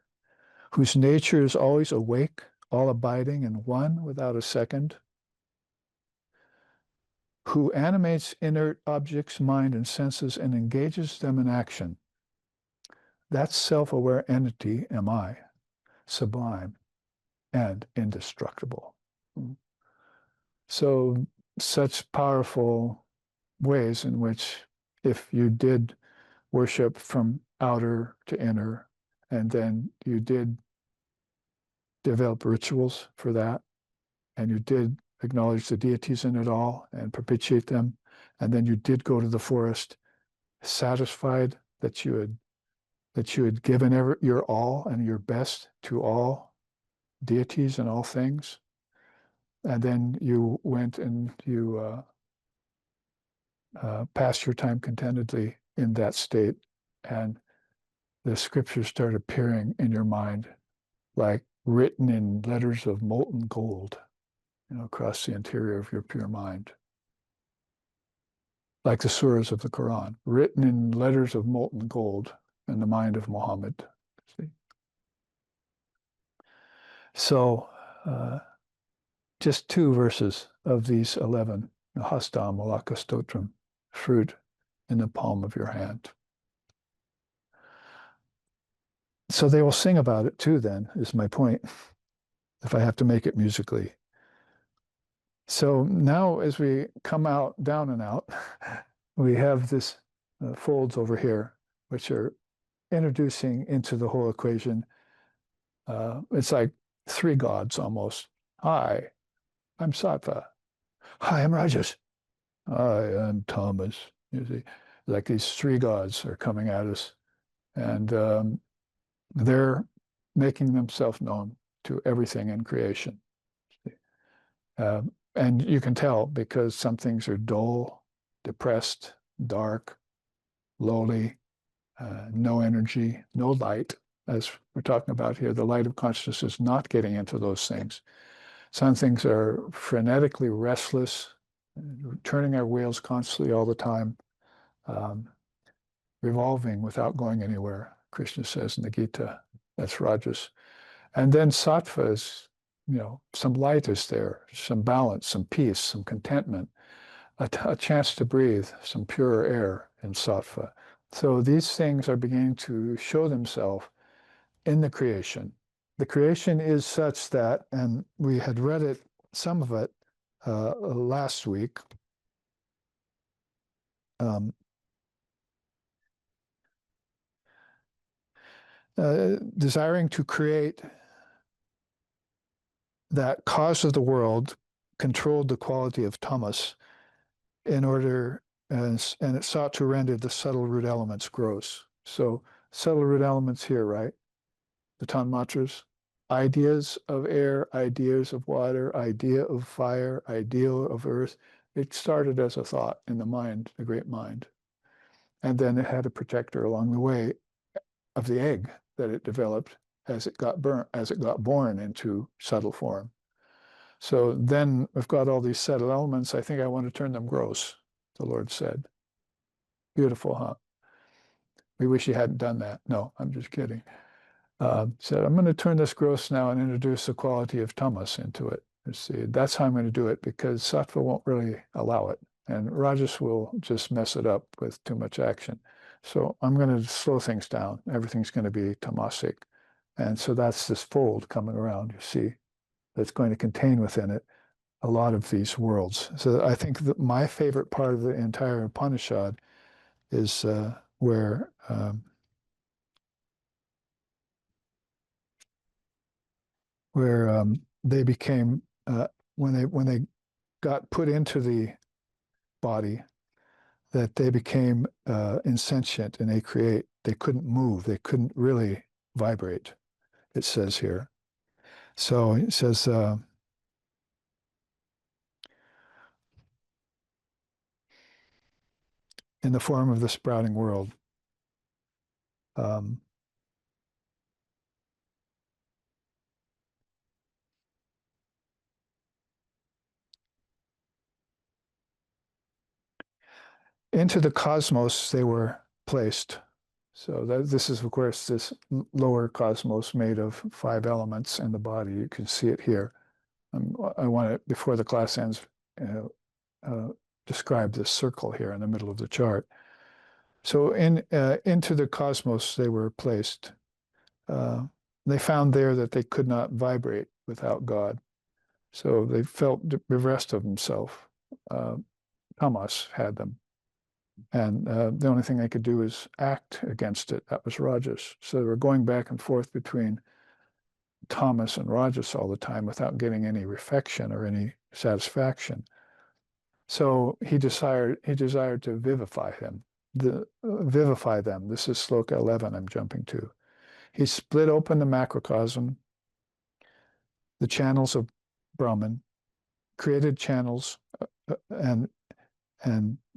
Speaker 1: whose nature is always awake, all abiding in one without a second, who animates inert objects, mind, and senses and engages them in action. That self-aware entity am I, sublime and indestructible. So such powerful ways in which if you did worship from outer to inner, and then you did develop rituals for that, and you did acknowledge the deities in it all and propitiate them, and then you did go to the forest satisfied that you had given your all and your best to all deities and all things, and then you went and you passed your time contentedly in that state, and the scriptures start appearing in your mind like written in letters of molten gold, across the interior of your pure mind. Like the surahs of the Quran, written in letters of molten gold in the mind of Muhammad. See? So, just 2 verses of these 11, Hastam Malaka Stotram, fruit in the palm of your hand. So they will sing about it too, then, is my point, if I have to make it musically. So now as we come out, down and out, we have this folds over here, which are introducing into the whole equation. It's like 3 gods almost. Hi, I'm Sattva. Hi, I'm Rajas. Hi, I'm Tamas. You see, like these 3 gods are coming at us, and they're making themselves known to everything in creation. And you can tell because some things are dull, depressed, dark, lowly, no energy, no light, as we're talking about here. The light of consciousness is not getting into those things. Some things are frenetically restless, turning our wheels constantly all the time, revolving without going anywhere. Krishna says in the Gita, that's Rajas. And then Sattva is, some light is there, some balance, some peace, some contentment, a chance to breathe, some pure air in Sattva. So these things are beginning to show themselves in the creation. The creation is such that, and we had read it, some of it, last week. Desiring to create that cause of the world controlled the quality of tamas in order, and it sought to render the subtle root elements gross. So subtle root elements here, right? The tanmatras, ideas of air, ideas of water, idea of fire, idea of earth. It started as a thought in the mind, the great mind. And then it had a protector along the way of the egg that it developed as it got born into subtle form. So then we've got all these subtle elements. I think I want to turn them gross, the Lord said. Beautiful, huh? We wish he hadn't done that. No, I'm just kidding. Said, I'm going to turn this gross now and introduce the quality of tamas into it. You see, that's how I'm going to do it, because sattva won't really allow it. And rajas will just mess it up with too much action. So I'm going to slow things down. Everything's going to be tamasic. And so that's this fold coming around, you see, that's going to contain within it a lot of these worlds. So I think that my favorite part of the entire Upanishad is where they became when they got put into the body, that they became insentient and they couldn't move, they couldn't really vibrate, it says here. So it says in the form of the sprouting world. Um, into the cosmos they were placed. So this is, of course, this lower cosmos made of 5 elements in the body. You can see it here. I want to, before the class ends, uh, describe this circle here in the middle of the chart. So into the cosmos they were placed. They found there that they could not vibrate without God. So they felt bereft of themselves. Tamas had them. And the only thing they could do is act against it. That was Rajas. So they were going back and forth between tamas and Rajas all the time without getting any reflection or any satisfaction. So he desired to vivify vivify them. This is Sloka 11 I'm jumping to. He split open the macrocosm, the channels of Brahman, created channels and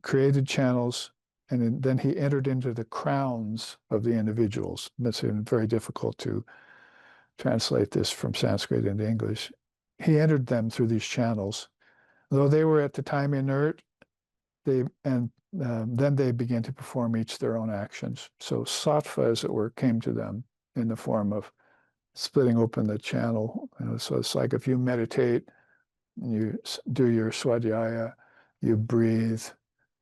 Speaker 1: created channels, and then he entered into the crowns of the individuals. It's very difficult to translate this from Sanskrit into English. He entered them through these channels. Though they were at the time inert, then they began to perform each their own actions. So sattva, as it were, came to them in the form of splitting open the channel. So it's like if you meditate, you do your swadhyaya, you breathe,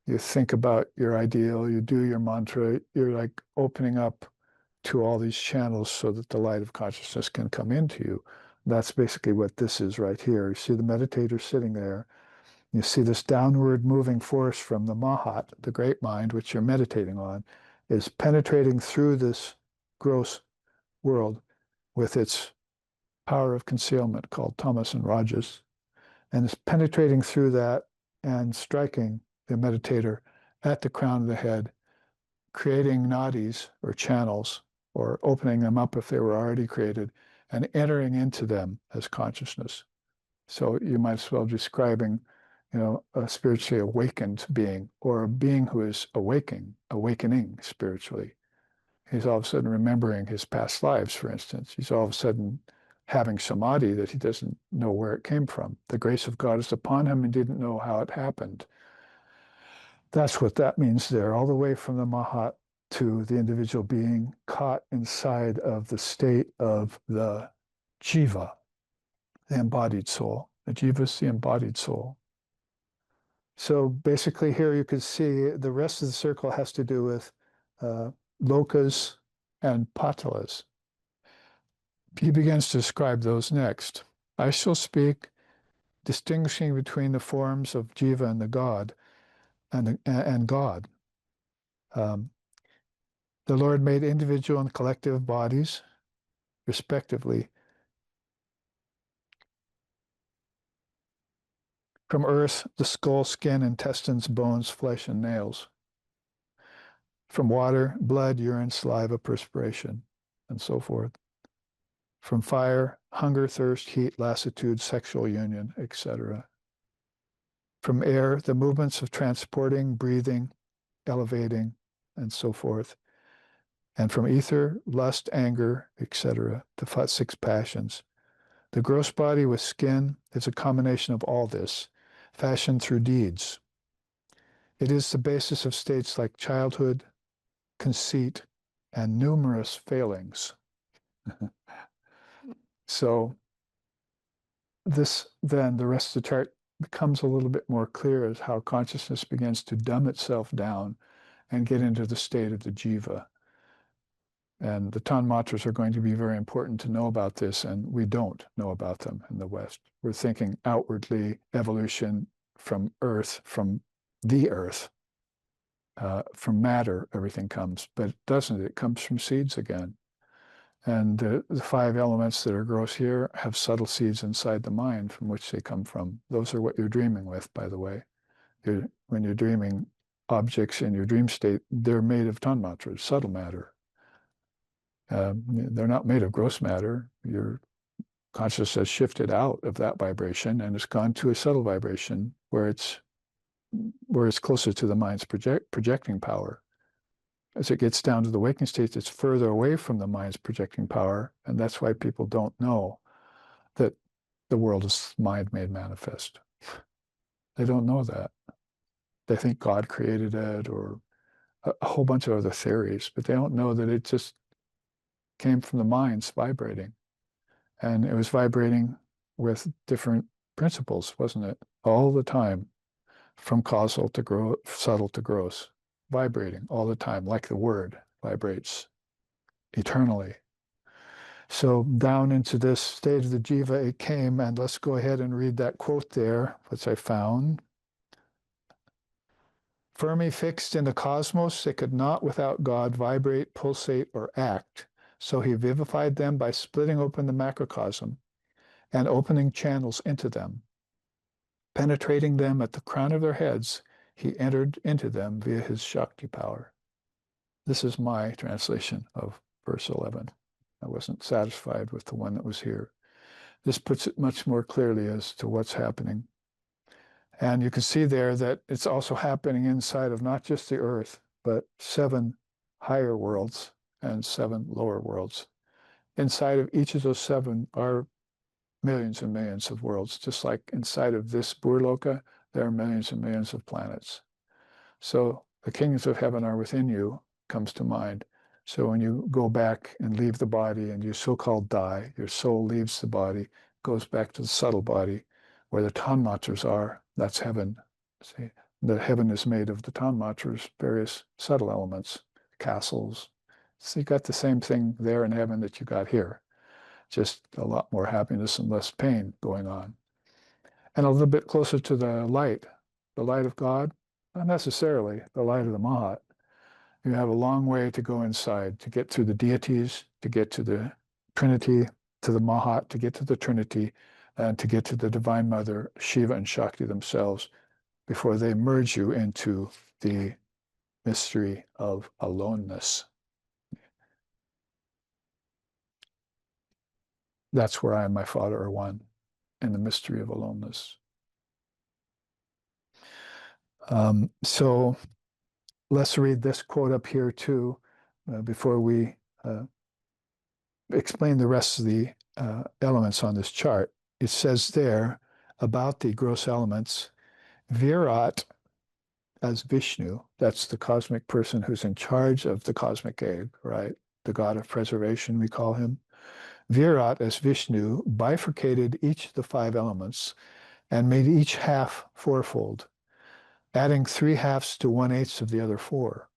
Speaker 1: you think about your ideal, you do your mantra, you're like opening up to all these channels so that the light of consciousness can come into you. That's basically what this is right here. You see the meditator sitting there. You see this downward moving force from the Mahat, the great mind, which you're meditating on, is penetrating through this gross world with its power of concealment called tamas and rajas, and it's penetrating through that and striking the meditator at the crown of the head, creating nadis or channels, or opening them up if they were already created, and entering into them as consciousness. So you might as well be describing, a spiritually awakened being, or a being who is awakening spiritually. He's all of a sudden remembering his past lives, for instance. He's all of a sudden having samadhi that he doesn't know where it came from. The grace of God is upon him and didn't know how it happened. That's what that means there, all the way from the Mahat to the individual being caught inside of the state of the jiva, the embodied soul. The jiva is the embodied soul. So basically here you can see the rest of the circle has to do with lokas and patalas. He begins to describe those next. I shall speak distinguishing between the forms of jiva and the God, and God. The Lord made individual and collective bodies, respectively, from earth, the skull, skin, intestines, bones, flesh, and nails. From water, blood, urine, saliva, perspiration, and so forth. From fire, hunger, thirst, heat, lassitude, sexual union, etc. From air, the movements of transporting, breathing, elevating, and so forth. And from ether, lust, anger, etc., the 6 passions. The gross body with skin is a combination of all this, fashioned through deeds. It is the basis of states like childhood, conceit, and numerous failings. So then the rest of the chart becomes a little bit more clear as how consciousness begins to dumb itself down and get into the state of the jiva. And the tanmatras are going to be very important to know about this, and we don't know about them in the West. We're thinking outwardly evolution from Earth, from the Earth, from matter, everything comes, but it doesn't. It comes from seeds again. And the 5 elements that are gross here have subtle seeds inside the mind from which they come from. Those are what you're dreaming with, by the way. When you're dreaming objects in your dream state, they're made of tanmatras, subtle matter. They're not made of gross matter. Your consciousness has shifted out of that vibration and it's gone to a subtle vibration where it's closer to the mind's projecting power. As it gets down to the waking state, it's further away from the mind's projecting power, and that's why people don't know that the world is mind made manifest. They don't know that. They think God created it or a whole bunch of other theories, but they don't know that it just came from the mind's vibrating. And it was vibrating with different principles, wasn't it? All the time, from causal to subtle to gross, vibrating all the time, like the word vibrates eternally. So down into this state of the jiva it came, and let's go ahead and read that quote there, which I found. Firmly fixed in the cosmos, it could not without God vibrate, pulsate, or act. So he vivified them by splitting open the macrocosm and opening channels into them. Penetrating them at the crown of their heads, he entered into them via his Shakti power. This is my translation of verse 11. I wasn't satisfied with the one that was here. This puts it much more clearly as to what's happening. And you can see there that it's also happening inside of not just the earth, but 7 higher worlds and 7 lower worlds. Inside of each of those 7 are millions and millions of worlds, just like inside of this Burloka, there are millions and millions of planets. So the kingdoms of heaven are within you, comes to mind. So when you go back and leave the body and you so-called die, your soul leaves the body, goes back to the subtle body, where the tanmatras are, that's heaven. See, the heaven is made of the tanmatras, various subtle elements, castles. So you got the same thing there in heaven that you got here, just a lot more happiness and less pain going on. And a little bit closer to the light of God, not necessarily the light of the Mahat. You have a long way to go inside to get through the deities, to get to the Trinity, to the Mahat, to get to the Trinity, and to get to the Divine Mother, Shiva and Shakti themselves, before they merge you into the mystery of aloneness. That's where I and my Father are one, in the mystery of aloneness. So let's read this quote up here too, before we explain the rest of the elements on this chart. It says there about the gross elements, Virat as Vishnu, that's the cosmic person who's in charge of the cosmic egg, right? The god of preservation, we call him. Virat as Vishnu bifurcated each of the 5 elements and made each half fourfold, adding 3 halves to 1/8 of the other 4.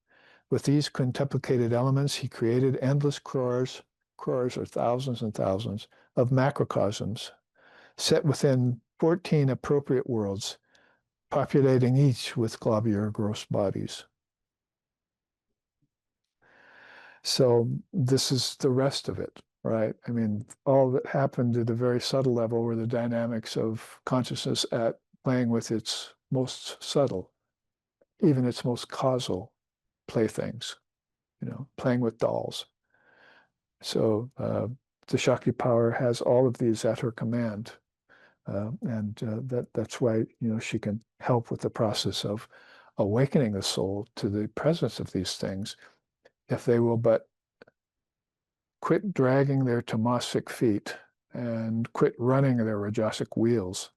Speaker 1: With these quintuplicated elements, he created endless crores or thousands and thousands of macrocosms set within 14 appropriate worlds, populating each with globular gross bodies. So this is the rest of it, right? I mean, all that happened at a very subtle level were the dynamics of consciousness at playing with its most subtle, even its most causal playthings, playing with dolls. So the Shakti power has all of these at her command. That's why, she can help with the process of awakening the soul to the presence of these things, if they will but quit dragging their tamasic feet and quit running their rajasic wheels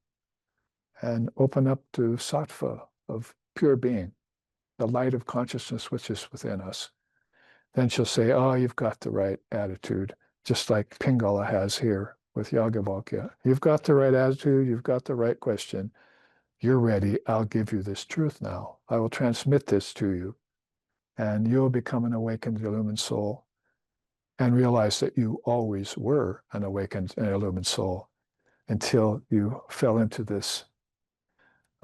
Speaker 1: and open up to sattva of pure being, the light of consciousness which is within us. Then she'll say, oh, you've got the right attitude, just like Pingala has here with Yajnavalkya. You've got the right attitude, you've got the right question. You're ready, I'll give you this truth now. I will transmit this to you, and you'll become an awakened, illumined soul. and realize that you always were an awakened and illumined soul until you fell into this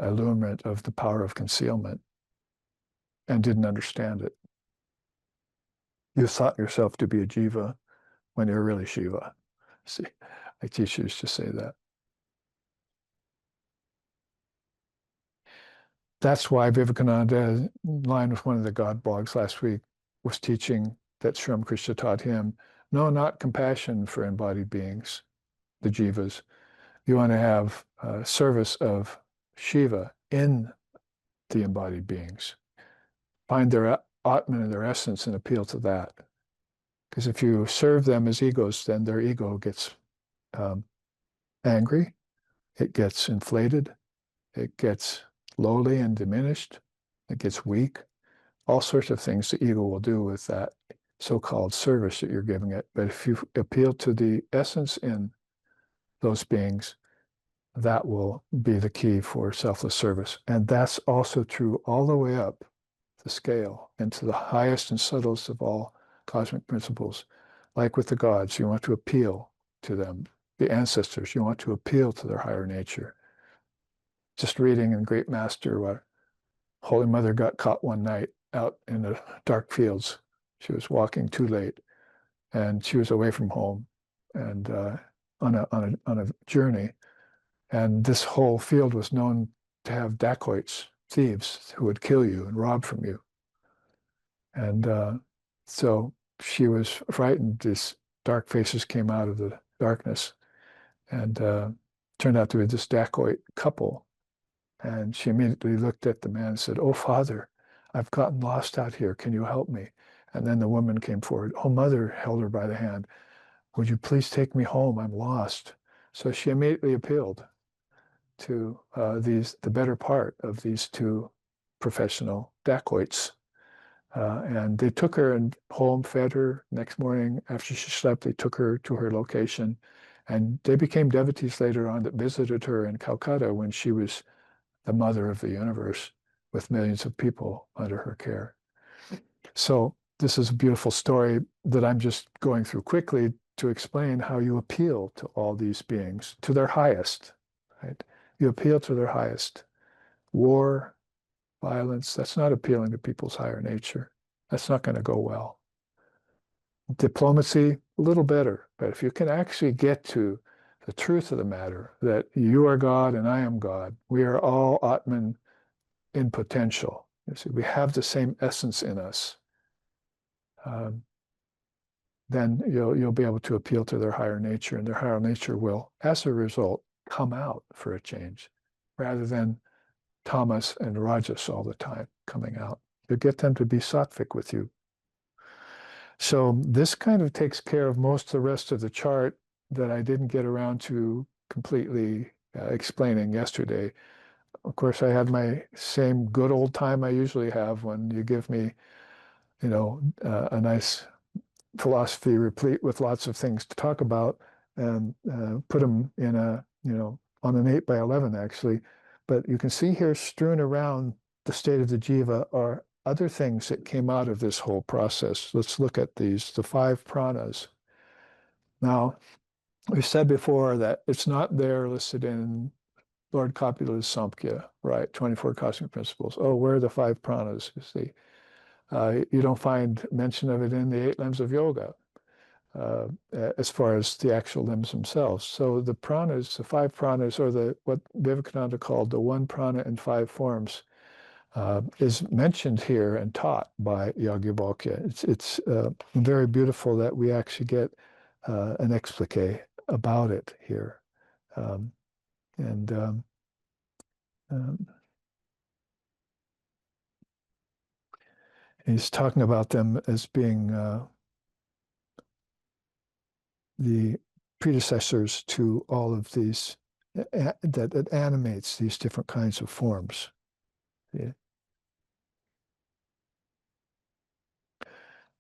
Speaker 1: allurement of the power of concealment and didn't understand it. You thought yourself to be a jiva when you're really Shiva. See, my teacher used to say that. That's why Vivekananda, in line with one of the God blogs last week, was teaching that Sri Ramakrishna taught him, no, not compassion for embodied beings, the jivas. You want to have service of Shiva in the embodied beings. Find their Atman and their essence and appeal to that. Because if you serve them as egos, then their ego gets angry, it gets inflated, it gets lowly and diminished, it gets weak, all sorts of things the ego will do with that so-called service that you're giving it. But if you appeal to the essence in those beings, that will be the key for selfless service. And that's also true all the way up the scale into the highest and subtlest of all cosmic principles. Like with the gods, you want to appeal to them. The ancestors, you want to appeal to their higher nature. Just reading in Great Master what Holy Mother got caught one night out in the dark fields. She was walking too late and she was away from home and on a journey. And this whole field was known to have dacoits, thieves, who would kill you and rob from you. And so she was frightened. These dark faces came out of the darkness and turned out to be this dacoit couple. And she immediately looked at the man and said, "Oh, Father, I've gotten lost out here. Can you help me?" And then the woman came forward. Oh, Mother held her by the hand. "Would you please take me home? I'm lost." So she immediately appealed to the better part of these two professional dacoits. And they took her and home, fed her. Next morning, after she slept, they took her to her location. And they became devotees later on that visited her in Calcutta when she was the mother of the universe with millions of people under her care. So this is a beautiful story that I'm just going through quickly to explain how you appeal to all these beings, to their highest, right? You appeal to their highest. War, violence, that's not appealing to people's higher nature. That's not going to go well. Diplomacy, a little better. But if you can actually get to the truth of the matter, that you are God and I am God, we are all Atman in potential. You see, we have the same essence in us. Then you'll be able to appeal to their higher nature, and their higher nature will, as a result, come out for a change, rather than tamas and rajas all the time coming out. You get them to be sattvic with you. So this kind of takes care of most of the rest of the chart that I didn't get around to completely explaining yesterday. Of course, I had my same good old time I usually have when you give me, a nice philosophy replete with lots of things to talk about and put them in on an 8x11 actually. But you can see here strewn around the state of the jiva are other things that came out of this whole process. Let's look at these, the 5 pranas. Now, we said before that it's not there listed in Lord Kapil's Samkhya, right? 24 cosmic principles. Oh, where are the 5 pranas? You see, you don't find mention of it in the 8 limbs of yoga as far as the actual limbs themselves. So the pranas, the 5 pranas, or what Vivekananda called the 1 prana in 5 forms, is mentioned here and taught by Yajnavalkya. It's very beautiful that we actually get an explique about it here. He's talking about them as being the predecessors to all of these, that animates these different kinds of forms. Yeah.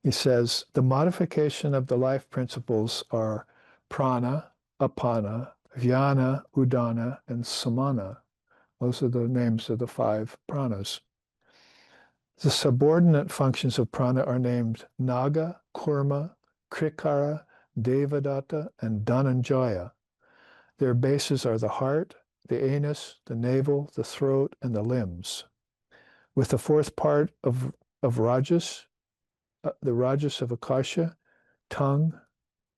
Speaker 1: He says, the modification of the life principles are prana, apana, vyana, udana, and samana. Those are the names of the 5 pranas. The subordinate functions of prana are named naga, kurma, Krikara, Devadatta, and Dhananjaya. Their bases are the heart, the anus, the navel, the throat, and the limbs. With the fourth part of Rajas, the Rajas of Akasha, tongue,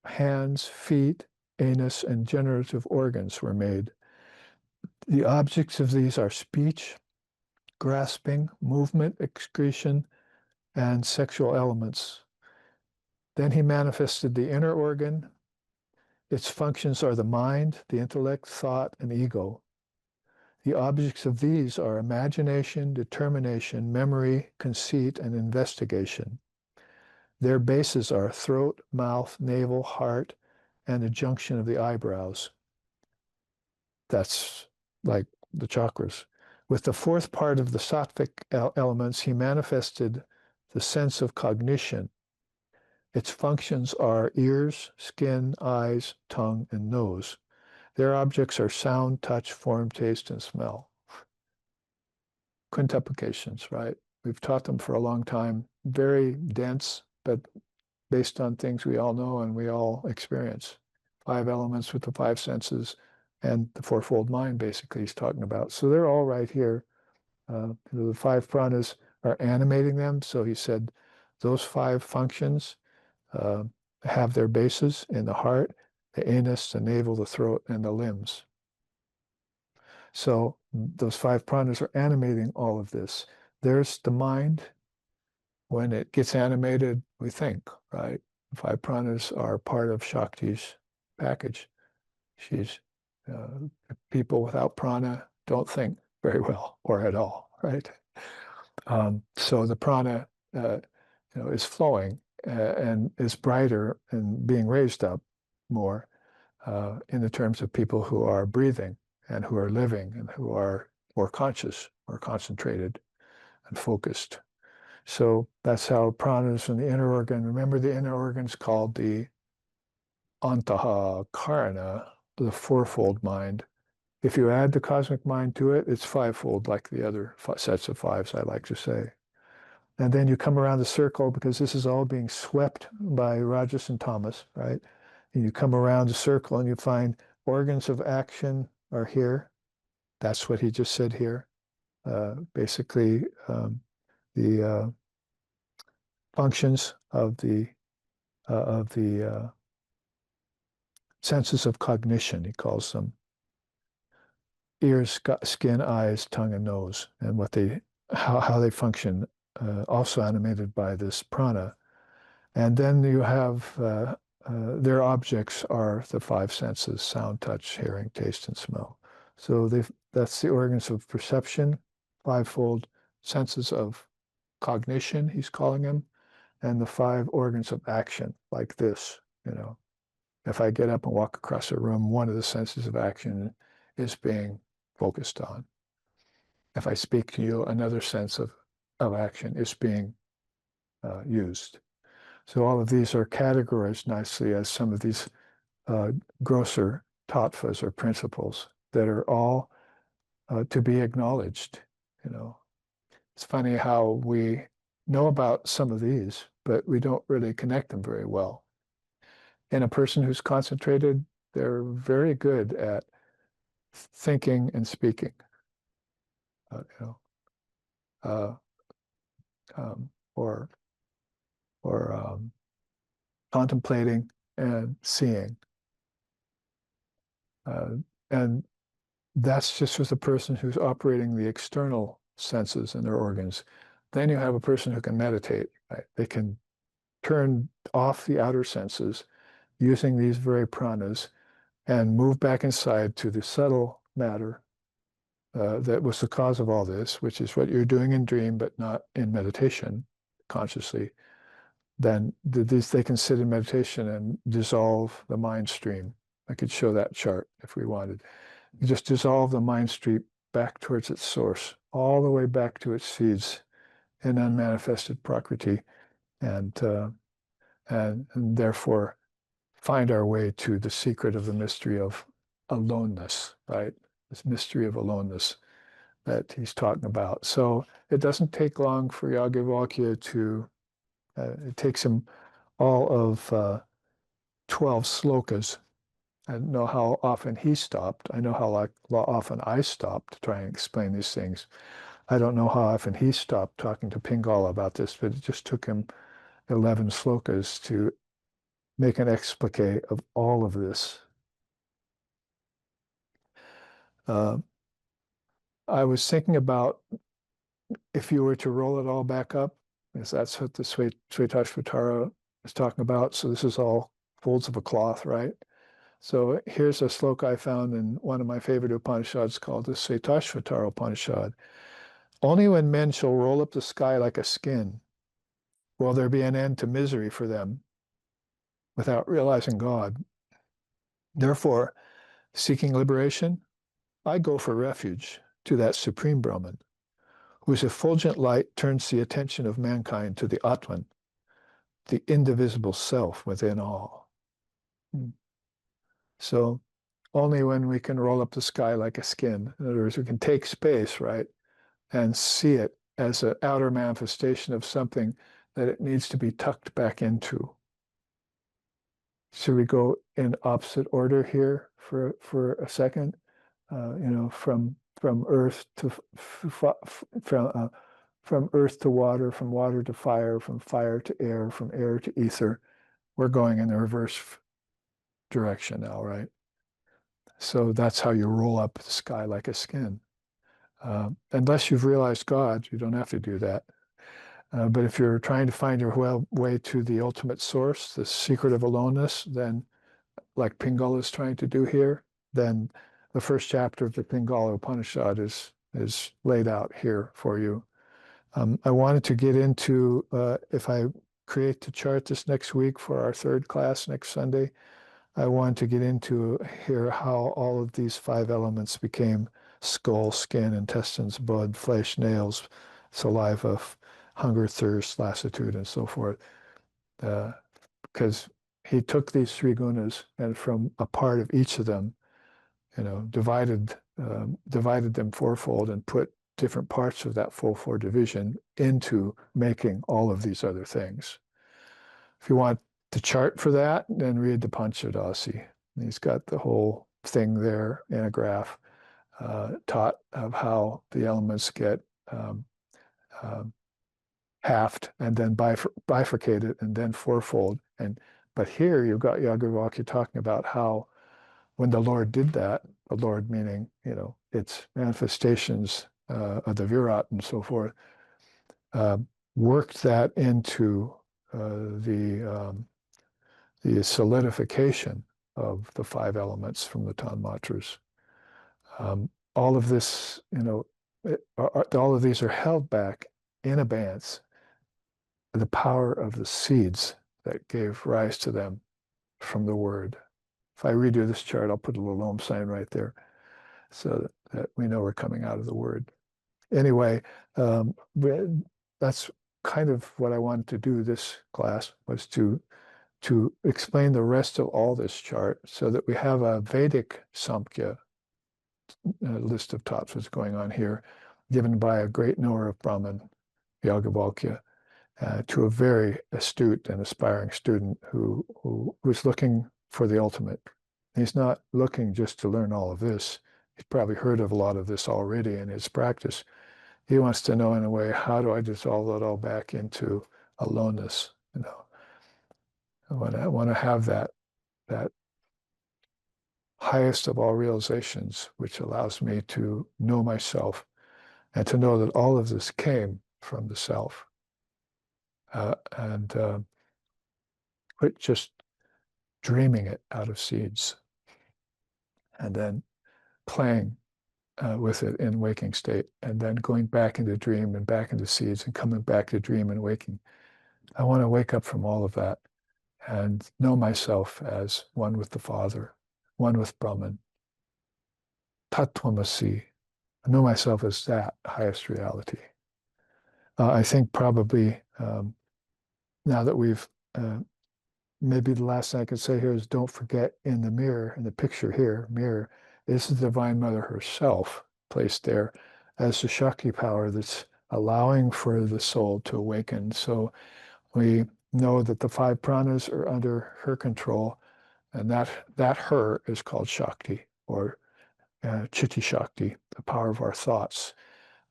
Speaker 1: hands, feet, anus, and generative organs were made. The objects of these are speech, grasping, movement, excretion, and sexual elements. Then he manifested the inner organ. Its functions are the mind, the intellect, thought, and ego. The objects of these are imagination, determination, memory, conceit, and investigation. Their bases are throat, mouth, navel, heart, and the junction of the eyebrows. That's like the chakras. With the fourth part of the sattvic elements, he manifested the sense of cognition. Its functions are ears, skin, eyes, tongue, and nose. Their objects are sound, touch, form, taste, and smell. Quintuplications, right? We've taught them for a long time. Very dense, but based on things we all know and we all experience. 5 elements with the 5 senses and the fourfold mind, basically, he's talking about. So they're all right here. The 5 pranas are animating them. So he said those 5 functions have their bases in the heart, the anus, the navel, the throat, and the limbs. So those 5 pranas are animating all of this. There's the mind. When it gets animated, we think, right? 5 pranas are part of Shakti's package. People without prana don't think very well or at all, right? So the prana, is flowing and is brighter and being raised up more in the terms of people who are breathing and who are living and who are more conscious, more concentrated and focused. So that's how pranas in the inner organ. Remember, the inner organ's called the antaha karana, the fourfold mind. If you add the cosmic mind to it, it's 5-fold, like the other sets of 5s, I like to say. And then you come around the circle, because this is all being swept by Rajas and Tamas, right? And you come around the circle and you find organs of action are here. That's what he just said here. Basically, the functions of the senses of cognition, he calls them. Ears, skin, eyes, tongue, and nose, and how they function, also animated by this prana. And then you have their objects are the 5 senses: sound, touch, hearing, taste, and smell. So that's the organs of perception, 5-fold senses of cognition, he's calling them, and the 5 organs of action, like this, If I get up and walk across a room, one of the senses of action is being focused on. If I speak to you, another sense of action is being used. So all of these are categorized nicely as some of these grosser tattvas or principles that are all to be acknowledged. It's funny how we know about some of these, but we don't really connect them very well. And a person who's concentrated, they're very good at thinking and speaking. Or contemplating and seeing. And that's just with a person who's operating the external senses and their organs. Then you have a person who can meditate, right? They can turn off the outer senses using these very pranas and move back inside to the subtle matter that was the cause of all this, which is what you're doing in dream, but not in meditation consciously. Then they can sit in meditation and dissolve the mind stream. I could show that chart if we wanted. You just dissolve the mind stream back towards its source, all the way back to its seeds in unmanifested prakriti, and therefore find our way to the secret of the mystery of aloneness, right? This mystery of aloneness that he's talking about. So it doesn't take long for Yajnavalkya to, it takes him all of 12 slokas. I don't know how often he stopped. I know how often I stopped to try and explain these things. I don't know how often he stopped talking to Pingala about this, but it just took him 11 slokas to make an explique of all of this. I was thinking about if you were to roll it all back up, because that's what the Svetashvatara is talking about. So this is all folds of a cloth, right? So here's a sloka I found in one of my favorite Upanishads called the Svetashvatara Upanishad. Only when men shall roll up the sky like a skin will there be an end to misery for them without realizing God. Therefore, seeking liberation, I go for refuge to that supreme Brahman, whose effulgent light turns the attention of mankind to the Atman, the indivisible self within all. So only when we can roll up the sky like a skin, in other words, we can take space, right, and see it as an outer manifestation of something that it needs to be tucked back into. Should we go in opposite order here for a second? From earth to from earth to water, from water to fire, from fire to air, from air to ether. We're going in the reverse direction now, right? So that's how you roll up the sky like a skin. Unless you've realized God, you don't have to do that. But if you're trying to find your way to the ultimate source, the secret of aloneness, then like Pingala is trying to do here, then the first chapter of the Paingala Upanisad is laid out here for you. I wanted to get into, if I create the chart this next week for our third class next Sunday, I wanted to get into here how all of these 5 elements became skull, skin, intestines, blood, flesh, nails, saliva, hunger, thirst, lassitude, and so forth. Because he took these 3 gunas and from a part of each of them, divided them fourfold and put different parts of that fourfold division into making all of these other things. If you want the chart for that, then read the Panchadasi. He's got the whole thing there in a graph, taught of how the elements get halved and then bifurcated and then fourfold. But here you've got Yajnavalkya talking about how when the Lord did that, the Lord meaning, its manifestations of the Virat and so forth, worked that into the solidification of the 5 elements from the Tanmatras. All of this, all of these are held back in abeyance, the power of the seeds that gave rise to them from the word. If I redo this chart, I'll put a little Om sign right there so that we know we're coming out of the word. Anyway, that's kind of what I wanted to do this class, was to explain the rest of all this chart so that we have a Vedic Samkhya list of tattvas going on here, given by a great knower of Brahman, Yajnavalkya, to a very astute and aspiring student who was looking for the ultimate. He's not looking just to learn all of this. He's probably heard of a lot of this already in his practice. He wants to know, in a way, how do I dissolve it all back into aloneness? I want to have that highest of all realizations, which allows me to know myself and to know that all of this came from the self. And quit just dreaming it out of seeds and then playing with it in waking state and then going back into dream and back into seeds and coming back to dream and waking. I want to wake up from all of that and know myself as one with the Father, one with Brahman. Tattvamasi. I know myself as that highest reality. I think probably now that we've, maybe the last thing I could say here is don't forget in the mirror, in the picture here, mirror, is the Divine Mother herself placed there as the Shakti power that's allowing for the soul to awaken. So we know that the 5 pranas are under her control, and that her is called Shakti, or Chitti Shakti, the power of our thoughts,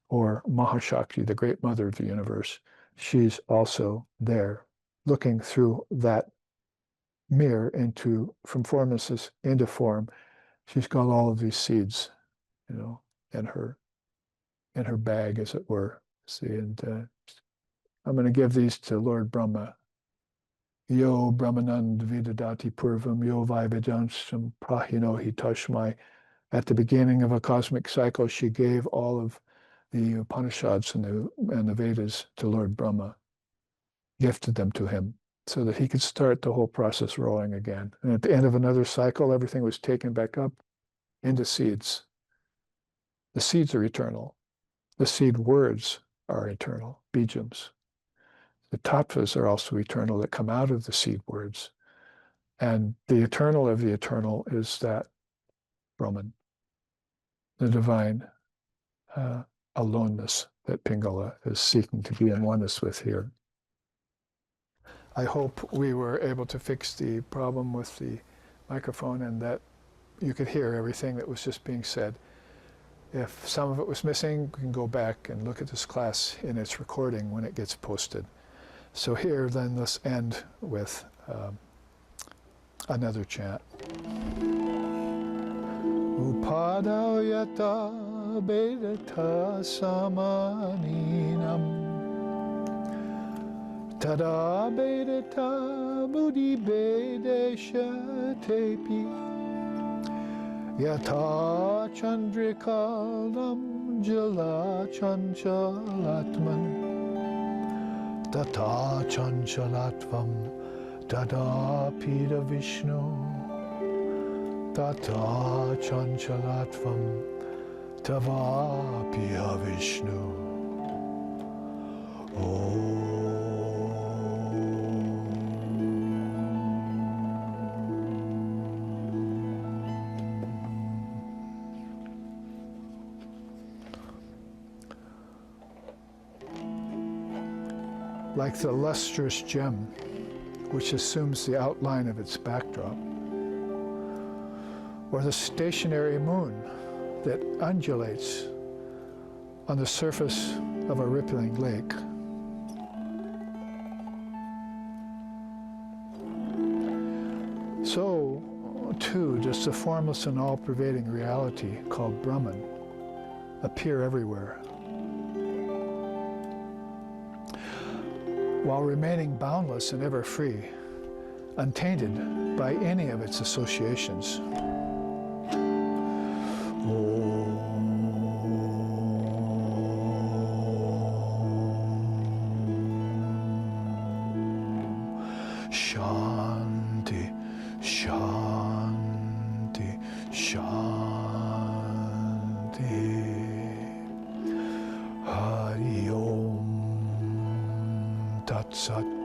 Speaker 1: or Mahashakti, the great mother of the universe. She's also there, looking through that mirror from formlessness into form. She's got all of these seeds, in her bag, as it were. See, and I'm going to give these to Lord Brahma. Yo Brahmanand Vidadati Purvam, Yo Vaivajansham Prahino Hitashmai. At the beginning of a cosmic cycle, she gave all of the Upanishads and the Vedas to Lord Brahma, gifted them to him, so that he could start the whole process rolling again. And at the end of another cycle, everything was taken back up into seeds. The seeds are eternal. The seed words are eternal, bijams. The tattvas are also eternal that come out of the seed words. And the eternal of the eternal is that Brahman, the divine aloneness that Pingala is seeking to be in oneness with here. I hope we were able to fix the problem with the microphone and that you could hear everything that was just being said. If some of it was missing, we can go back and look at this class in its recording when it gets posted. So here, then, let's end with another chant. Upadau yata bedata samaninam tada bedata buddhi bedesha tepi yata chandrikalam jala chanchalatman tata chanchalatvam tada pida vishnu tata chanchalatvam tavapya vishnu. Like the lustrous gem, which assumes the outline of its backdrop, or the stationary moon that undulates on the surface of a rippling lake. So, too, does the formless and all-pervading reality called Brahman appear everywhere, while remaining boundless and ever free, untainted by any of its associations. Shanti, Shanti, Shanti. Hari Om Tat Sat.